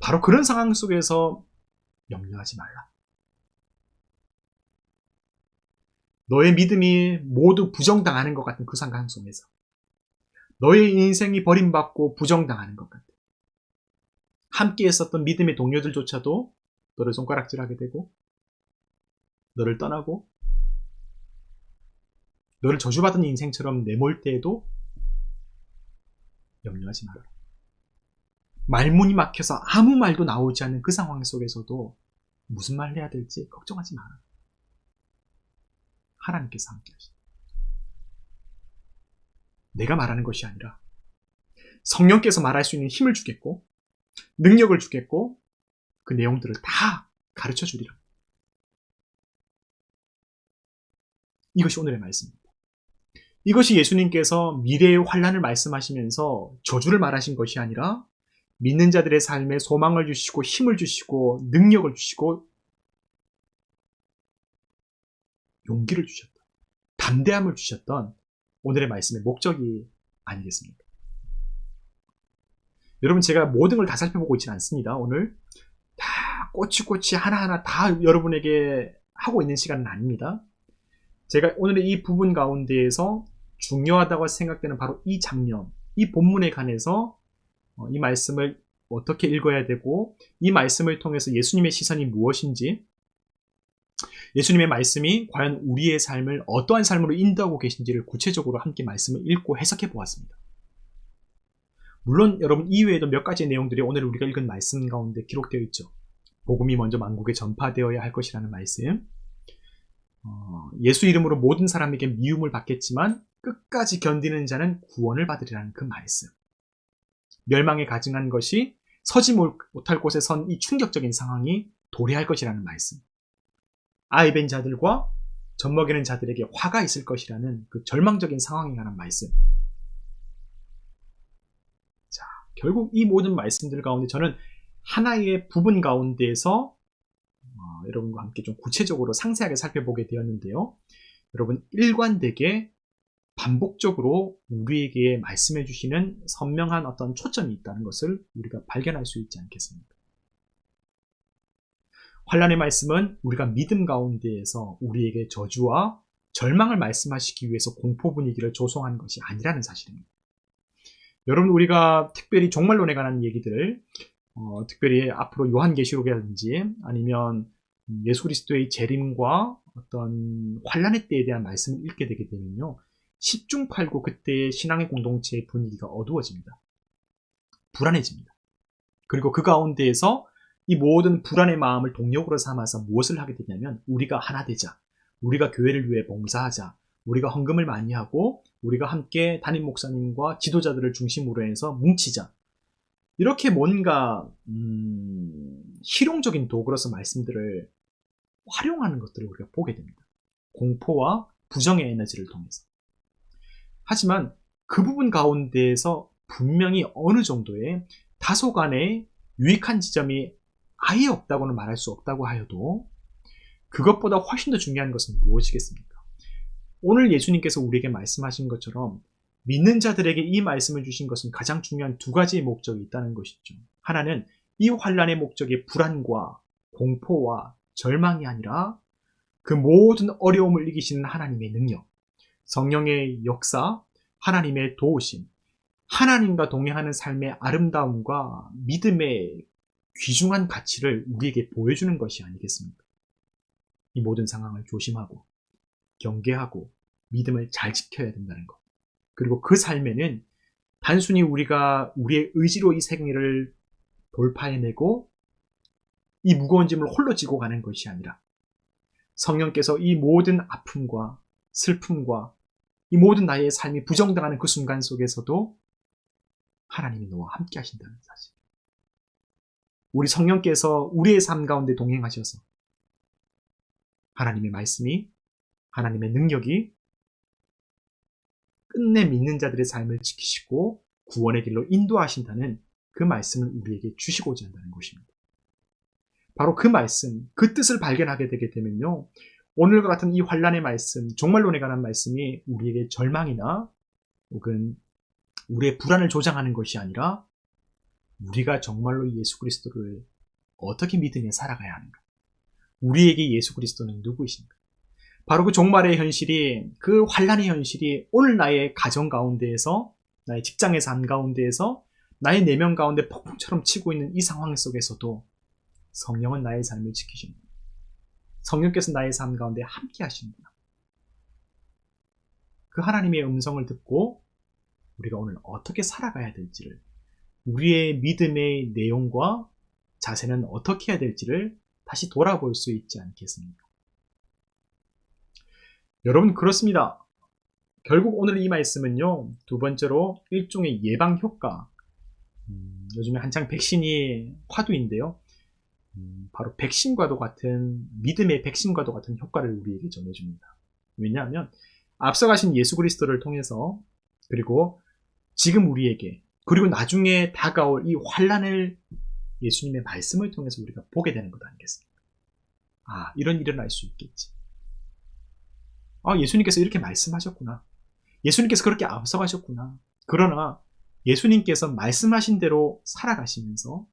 바로 그런 상황 속에서 염려하지 말라. 너의 믿음이 모두 부정당하는 것 같은 그 상황 속에서, 너의 인생이 버림받고 부정당하는 것 같아. 함께 했었던 믿음의 동료들조차도 너를 손가락질하게 되고, 너를 떠나고, 너를 저주받은 인생처럼 내몰 때에도 염려하지 마라. 말문이 막혀서 아무 말도 나오지 않는 그 상황 속에서도 무슨 말을 해야 될지 걱정하지 마라. 하나님께서 함께 하시다. 내가 말하는 것이 아니라 성령께서 말할 수 있는 힘을 주겠고 능력을 주겠고 그 내용들을 다 가르쳐 주리라. 이것이 오늘의 말씀입니다. 이것이 예수님께서 미래의 환난을 말씀하시면서 저주를 말하신 것이 아니라 믿는 자들의 삶에 소망을 주시고 힘을 주시고 능력을 주시고 용기를 주셨다. 담대함을 주셨던 오늘의 말씀의 목적이 아니겠습니까? 여러분, 제가 모든 걸 다 살펴보고 있지는 않습니다. 오늘 다 꼬치꼬치 하나하나 다 여러분에게 하고 있는 시간은 아닙니다. 제가 오늘의 이 부분 가운데에서 중요하다고 생각되는 바로 이 장면, 이 본문에 관해서 이 말씀을 어떻게 읽어야 되고 이 말씀을 통해서 예수님의 시선이 무엇인지, 예수님의 말씀이 과연 우리의 삶을 어떠한 삶으로 인도하고 계신지를 구체적으로 함께 말씀을 읽고 해석해 보았습니다. 물론 여러분 이외에도 몇 가지 내용들이 오늘 우리가 읽은 말씀 가운데 기록되어 있죠. 복음이 먼저 만국에 전파되어야 할 것이라는 말씀, 예수 이름으로 모든 사람에게 미움을 받겠지만 끝까지 견디는 자는 구원을 받으리라는 그 말씀. 멸망에 가증한 것이 서지 못할 곳에 선 이 충격적인 상황이 도래할 것이라는 말씀. 아이벤 자들과 젖먹이는 자들에게 화가 있을 것이라는 그 절망적인 상황에 관한 말씀. 자, 결국 이 모든 말씀들 가운데 저는 하나의 부분 가운데에서 여러분과 함께 좀 구체적으로 상세하게 살펴보게 되었는데요. 여러분, 일관되게 반복적으로 우리에게 말씀해 주시는 선명한 어떤 초점이 있다는 것을 우리가 발견할 수 있지 않겠습니까? 환란의 말씀은 우리가 믿음 가운데에서 우리에게 저주와 절망을 말씀하시기 위해서 공포 분위기를 조성한 것이 아니라는 사실입니다. 여러분, 우리가 특별히 종말론에 관한 얘기들을 특별히 앞으로 요한계시록이라든지 아니면 예수 그리스도의 재림과 어떤 환란의 때에 대한 말씀을 읽게 되게 되면요, 10중 8구 그때의 신앙의 공동체의 분위기가 어두워집니다. 불안해집니다. 그리고 그 가운데에서 이 모든 불안의 마음을 동력으로 삼아서 무엇을 하게 되냐면, 우리가 하나 되자, 우리가 교회를 위해 봉사하자, 우리가 헌금을 많이 하고 우리가 함께 담임 목사님과 지도자들을 중심으로 해서 뭉치자, 이렇게 뭔가 실용적인 도구로서 말씀들을 활용하는 것들을 우리가 보게 됩니다. 공포와 부정의 에너지를 통해서. 하지만 그 부분 가운데에서 분명히 어느 정도의 다소간의 유익한 지점이 아예 없다고는 말할 수 없다고 하여도, 그것보다 훨씬 더 중요한 것은 무엇이겠습니까? 오늘 예수님께서 우리에게 말씀하신 것처럼 믿는 자들에게 이 말씀을 주신 것은 가장 중요한 두 가지의 목적이 있다는 것이죠. 하나는 이 환란의 목적이 불안과 공포와 절망이 아니라 그 모든 어려움을 이기시는 하나님의 능력, 성령의 역사, 하나님의 도우심, 하나님과 동행하는 삶의 아름다움과 믿음의 귀중한 가치를 우리에게 보여주는 것이 아니겠습니까? 이 모든 상황을 조심하고 경계하고 믿음을 잘 지켜야 된다는 것. 그리고 그 삶에는 단순히 우리가 우리의 의지로 이 세계를 돌파해내고 이 무거운 짐을 홀로 지고 가는 것이 아니라, 성령께서 이 모든 아픔과 슬픔과 이 모든 나의 삶이 부정당하는 그 순간 속에서도 하나님이 너와 함께 하신다는 사실. 우리 성령께서 우리의 삶 가운데 동행하셔서 하나님의 말씀이, 하나님의 능력이 끝내 믿는 자들의 삶을 지키시고 구원의 길로 인도하신다는 그 말씀을 우리에게 주시고자 한다는 것입니다. 바로 그 말씀, 그 뜻을 발견하게 되게 되면요, 오늘과 같은 이 환란의 말씀, 종말론에 관한 말씀이 우리에게 절망이나 혹은 우리의 불안을 조장하는 것이 아니라, 우리가 정말로 예수 그리스도를 어떻게 믿으며 살아가야 하는가, 우리에게 예수 그리스도는 누구이신가, 바로 그 종말의 현실이, 그 환란의 현실이 오늘 나의 가정 가운데에서, 나의 직장의 삶 가운데에서, 나의 내면 가운데 폭풍처럼 치고 있는 이 상황 속에서도 성령은 나의 삶을 지키십니다. 성령께서 나의 삶 가운데 함께 하시는구나. 그 하나님의 음성을 듣고 우리가 오늘 어떻게 살아가야 될지를, 우리의 믿음의 내용과 자세는 어떻게 해야 될지를 다시 돌아볼 수 있지 않겠습니까? 여러분, 그렇습니다. 결국 오늘 이 말씀은요, 두 번째로 일종의 예방 효과, 요즘에 한창 백신이 화두인데요, 바로 백신과도 같은, 믿음의 백신과도 같은 효과를 우리에게 전해줍니다. 왜냐하면 앞서가신 예수 그리스도를 통해서, 그리고 지금 우리에게, 그리고 나중에 다가올 이 환란을 예수님의 말씀을 통해서 우리가 보게 되는 것 아니겠습니까? 아, 이런 일은 알 수 있겠지. 아, 예수님께서 이렇게 말씀하셨구나. 예수님께서 그렇게 앞서가셨구나. 그러나 예수님께서 말씀하신 대로 살아가시면서,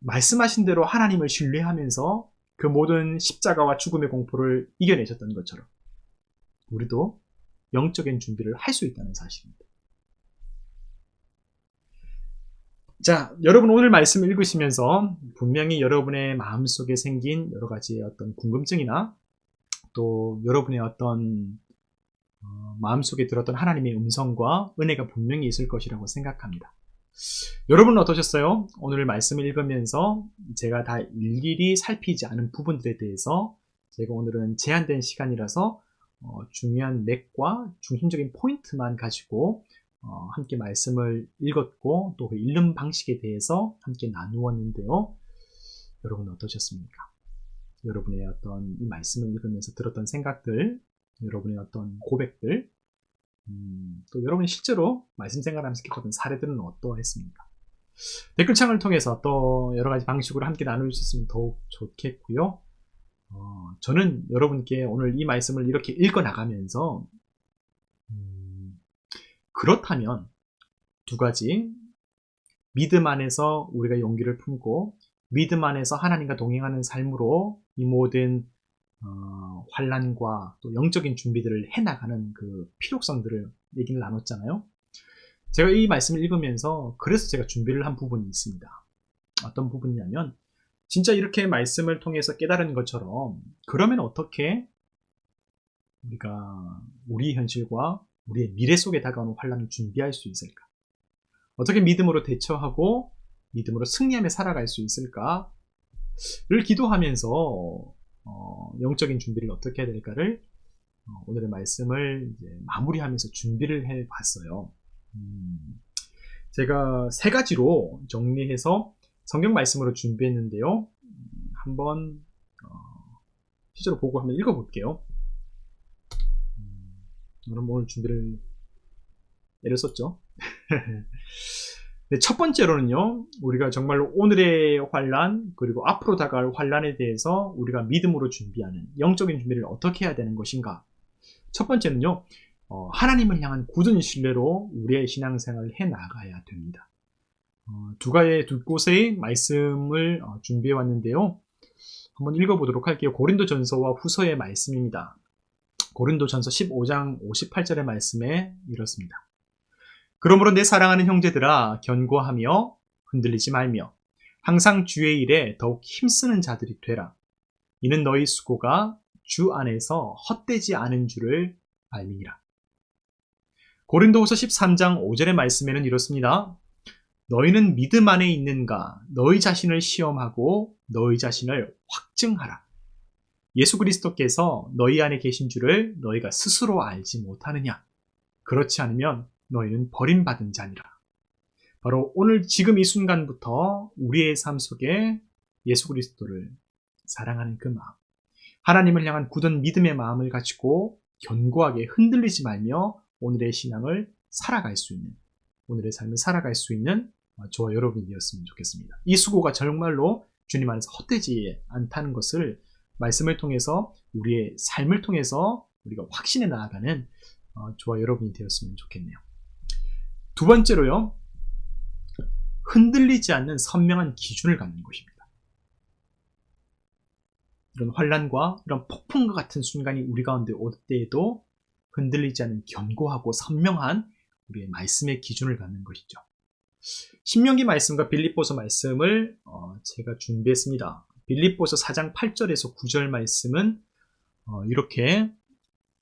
말씀하신 대로 하나님을 신뢰하면서 그 모든 십자가와 죽음의 공포를 이겨내셨던 것처럼 우리도 영적인 준비를 할 수 있다는 사실입니다. 자, 여러분, 오늘 말씀을 읽으시면서 분명히 여러분의 마음속에 생긴 여러 가지의 어떤 궁금증이나 또 여러분의 어떤 마음속에 들었던 하나님의 음성과 은혜가 분명히 있을 것이라고 생각합니다. 여러분은 어떠셨어요? 오늘 말씀을 읽으면서 제가 다 일일이 살피지 않은 부분들에 대해서 제가 오늘은 제한된 시간이라서 중요한 맥과 중심적인 포인트만 가지고 함께 말씀을 읽었고 또 그 읽는 방식에 대해서 함께 나누었는데요. 여러분 어떠셨습니까? 여러분의 어떤 이 말씀을 읽으면서 들었던 생각들, 여러분의 어떤 고백들, 또 여러분이 실제로 말씀 생활하면서 겪었던 사례들은 어떠했습니까? 댓글창을 통해서 또 여러 가지 방식으로 함께 나눌 수 있으면 더욱 좋겠고요. 저는 여러분께 오늘 이 말씀을 이렇게 읽어 나가면서 그렇다면 두 가지, 믿음 안에서 우리가 용기를 품고 믿음 안에서 하나님과 동행하는 삶으로 이 모든 환난과 또 영적인 준비들을 해나가는 그 필요성들을 얘기를 나눴잖아요. 제가 이 말씀을 읽으면서 그래서 제가 준비를 한 부분이 있습니다. 어떤 부분이냐면 진짜 이렇게 말씀을 통해서 깨달은 것처럼 그러면 어떻게 우리가 우리 현실과 우리의 미래 속에 다가오는 환난을 준비할 수 있을까? 어떻게 믿음으로 대처하고 믿음으로 승리하며 살아갈 수 있을까를 기도하면서 영적인 준비를 어떻게 해야 될까를 오늘의 말씀을 이제 마무리하면서 준비를 해봤어요. 제가 세 가지로 정리해서 성경 말씀으로 준비했는데요. 한번 실제로 보고 한번 읽어볼게요. 여러분 오늘 준비를 애를 썼죠. 네, 첫 번째로는요, 우리가 정말로 오늘의 환난 그리고 앞으로 다가올 환난에 대해서 우리가 믿음으로 준비하는 영적인 준비를 어떻게 해야 되는 것인가. 첫 번째는요, 하나님을 향한 굳은 신뢰로 우리의 신앙생활을 해 나가야 됩니다. 두 곳의 말씀을 준비해 왔는데요. 한번 읽어보도록 할게요. 고린도전서와 후서의 말씀입니다. 고린도전서 15장 58절의 말씀에 이렇습니다. 그러므로 내 사랑하는 형제들아 견고하며 흔들리지 말며 항상 주의 일에 더욱 힘쓰는 자들이 되라. 이는 너희 수고가 주 안에서 헛되지 않은 줄을 알미니라. 고린도후서 13장 5절의 말씀에는 이렇습니다. 너희는 믿음 안에 있는가? 너희 자신을 시험하고 너희 자신을 확증하라. 예수 그리스도께서 너희 안에 계신 줄을 너희가 스스로 알지 못하느냐? 그렇지 않으면 너희는 버림받은 자니라. 바로 오늘 지금 이 순간부터 우리의 삶 속에 예수 그리스도를 사랑하는 그 마음, 하나님을 향한 굳은 믿음의 마음을 가지고 견고하게 흔들리지 말며 오늘의 신앙을 살아갈 수 있는, 오늘의 삶을 살아갈 수 있는 저와 여러분이 되었으면 좋겠습니다. 이 수고가 정말로 주님 안에서 헛되지 않다는 것을 말씀을 통해서 우리의 삶을 통해서 우리가 확신해 나아가는 저와 여러분이 되었으면 좋겠네요. 두 번째로요, 흔들리지 않는 선명한 기준을 갖는 것입니다. 이런 환난과 이런 폭풍과 같은 순간이 우리 가운데 올 때에도 흔들리지 않는 견고하고 선명한 우리의 말씀의 기준을 갖는 것이죠. 신명기 말씀과 빌립보서 말씀을 제가 준비했습니다. 빌립보서 4장 8절에서 9절 말씀은 이렇게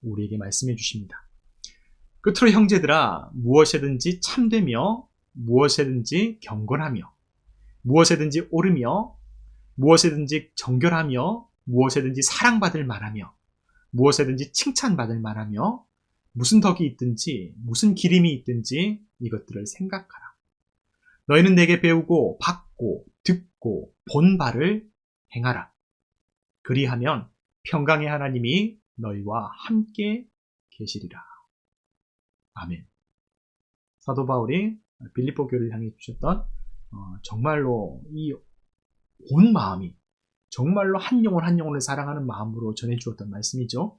우리에게 말씀해 주십니다. 끝으로 형제들아 무엇이든지 참되며 무엇이든지 경건하며 무엇이든지 옳으며 무엇이든지 정결하며 무엇이든지 사랑받을 만하며 무엇이든지 칭찬받을 만하며 무슨 덕이 있든지 무슨 기림이 있든지 이것들을 생각하라. 너희는 내게 배우고 받고 듣고 본 바를 행하라. 그리하면 평강의 하나님이 너희와 함께 계시리라. 아멘. 사도 바울이 빌립보 교회를 향해 주셨던 정말로 이 온 마음이 정말로 한 영혼 한 영혼을 사랑하는 마음으로 전해주었던 말씀이죠.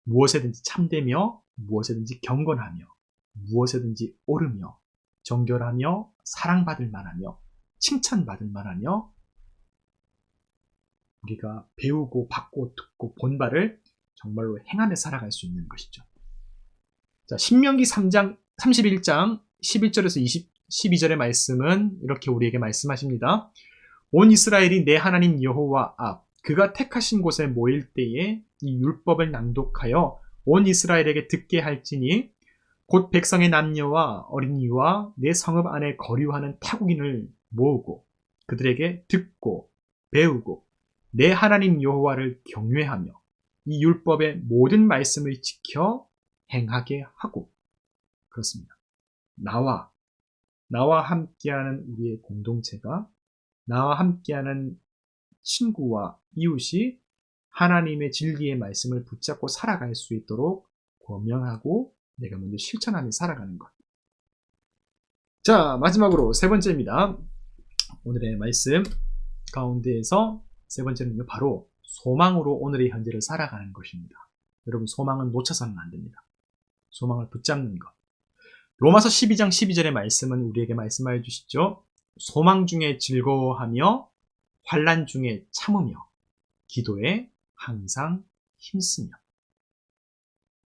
무엇이든지 참되며 무엇이든지 경건하며 무엇이든지 옳으며 정결하며 사랑받을 만하며 칭찬받을 만하며 우리가 배우고 받고 듣고 본 바를 정말로 행하며 살아갈 수 있는 것이죠. 자, 신명기 3장 31장 11절에서 12절의 말씀은 이렇게 우리에게 말씀하십니다. 온 이스라엘이 내 하나님 여호와 앞 그가 택하신 곳에 모일 때에 이 율법을 낭독하여 온 이스라엘에게 듣게 할지니 곧 백성의 남녀와 어린이와 내 성읍 안에 거류하는 타국인을 모으고 그들에게 듣고 배우고 내 하나님 여호와를 경외하며 이 율법의 모든 말씀을 지켜 행하게 하고, 그렇습니다. 나와 함께하는 우리의 공동체가, 나와 함께하는 친구와 이웃이 하나님의 진리의 말씀을 붙잡고 살아갈 수 있도록 권면하고 내가 먼저 실천하며 살아가는 것. 자, 마지막으로 세 번째입니다. 오늘의 말씀 가운데에서 세 번째는요, 바로 소망으로 오늘의 현재를 살아가는 것입니다. 여러분, 소망은 놓쳐서는 안 됩니다. 소망을 붙잡는 것. 로마서 12장 12절의 말씀은 우리에게 말씀하여 주시죠. 소망 중에 즐거워하며 환난 중에 참으며 기도에 항상 힘쓰며.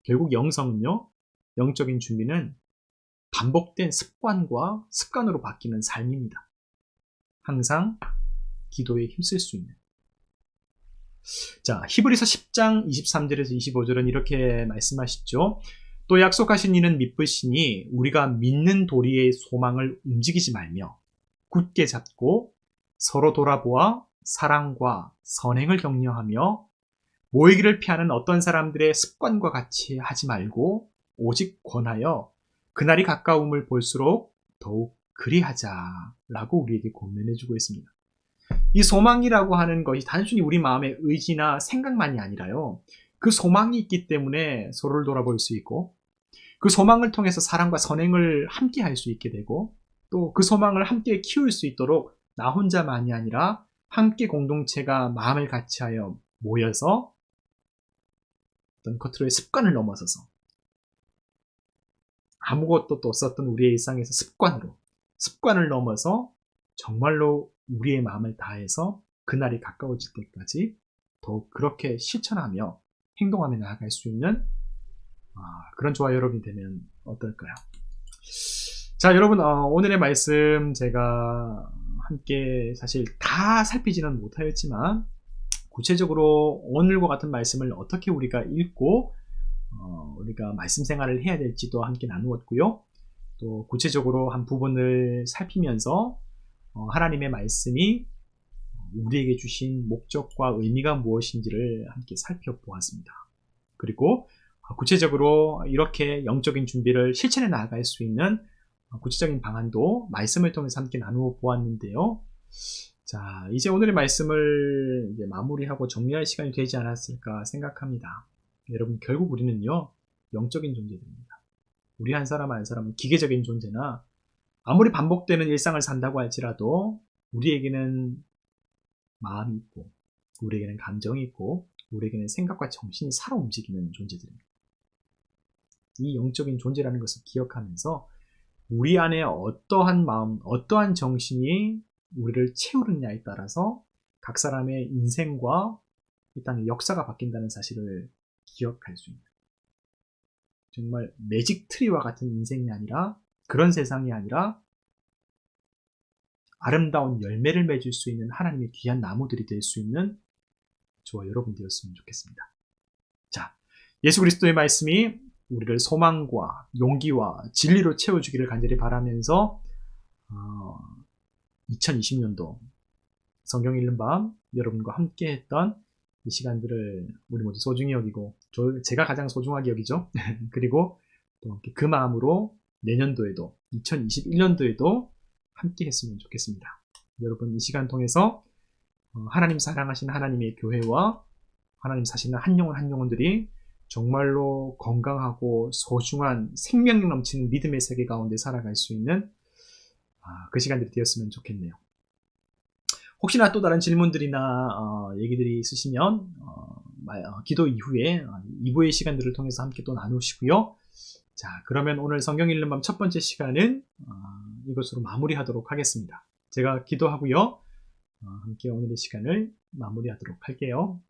결국 영성은요, 영적인 준비는 반복된 습관으로 바뀌는 삶입니다. 항상 기도에 힘쓸 수 있는. 자, 히브리서 10장 23절에서 25절은 이렇게 말씀하시죠. 또 약속하신 이는 믿으시니 우리가 믿는 도리의 소망을 움직이지 말며 굳게 잡고 서로 돌아보아 사랑과 선행을 격려하며 모이기를 피하는 어떤 사람들의 습관과 같이 하지 말고 오직 권하여 그날이 가까움을 볼수록 더욱 그리하자라고 우리에게 권면해주고 있습니다. 이 소망이라고 하는 것이 단순히 우리 마음의 의지나 생각만이 아니라요, 그 소망이 있기 때문에 서로를 돌아볼 수 있고, 그 소망을 통해서 사랑과 선행을 함께 할 수 있게 되고, 또 그 소망을 함께 키울 수 있도록 나 혼자만이 아니라 함께 공동체가 마음을 같이하여 모여서 어떤 겉으로의 습관을 넘어서서 아무것도 또 없었던 우리의 일상에서 습관을 넘어서 정말로 우리의 마음을 다해서 그날이 가까워질 때까지 더욱 그렇게 실천하며 행동하며 나아갈 수 있는 그런 저와 여러분이 되면 어떨까요? 자, 여러분, 오늘의 말씀 제가 함께 사실 다 살피지는 못하였지만 구체적으로 오늘과 같은 말씀을 어떻게 우리가 읽고 우리가 말씀 생활을 해야 될지도 함께 나누었고요. 또 구체적으로 한 부분을 살피면서 하나님의 말씀이 우리에게 주신 목적과 의미가 무엇인지를 함께 살펴보았습니다. 그리고 구체적으로 이렇게 영적인 준비를 실천해 나아갈 수 있는 구체적인 방안도 말씀을 통해서 함께 나누어 보았는데요. 자, 이제 오늘의 말씀을 이제 마무리하고 정리할 시간이 되지 않았을까 생각합니다. 여러분, 결국 우리는요, 영적인 존재들입니다. 우리 한 사람 한 사람은 기계적인 존재나 아무리 반복되는 일상을 산다고 할지라도 우리에게는 마음이 있고, 우리에게는 감정이 있고, 우리에게는 생각과 정신이 살아 움직이는 존재들입니다. 이 영적인 존재라는 것을 기억하면서 우리 안에 어떠한 마음, 어떠한 정신이 우리를 채우느냐에 따라서 각 사람의 인생과 이 땅의 역사가 바뀐다는 사실을 기억할 수 있는, 정말 매직 트리와 같은 인생이 아니라, 그런 세상이 아니라 아름다운 열매를 맺을 수 있는 하나님의 귀한 나무들이 될 수 있는 저와 여러분 되었으면 좋겠습니다. 자, 예수 그리스도의 말씀이 우리를 소망과 용기와 진리로 채워주기를 간절히 바라면서 2020년도 성경 읽는 밤 여러분과 함께 했던 이 시간들을 우리 모두 소중히 여기고, 제가 가장 소중하게 여기죠. 그리고 또 그 마음으로 내년도에도, 2021년도에도 함께 했으면 좋겠습니다. 여러분, 이 시간 통해서 하나님 사랑하시는 하나님의 교회와 하나님 사시는 한 영혼들이 정말로 건강하고 소중한 생명력 넘치는 믿음의 세계 가운데 살아갈 수 있는 그 시간들이 되었으면 좋겠네요. 혹시나 또 다른 질문들이나 얘기들이 있으시면 기도 이후에 2부의 시간들을 통해서 함께 또 나누시고요. 자, 그러면 오늘 성경 읽는 밤 첫 번째 시간은 이것으로 마무리하도록 하겠습니다. 제가 기도하고요. 함께 오늘의 시간을 마무리하도록 할게요.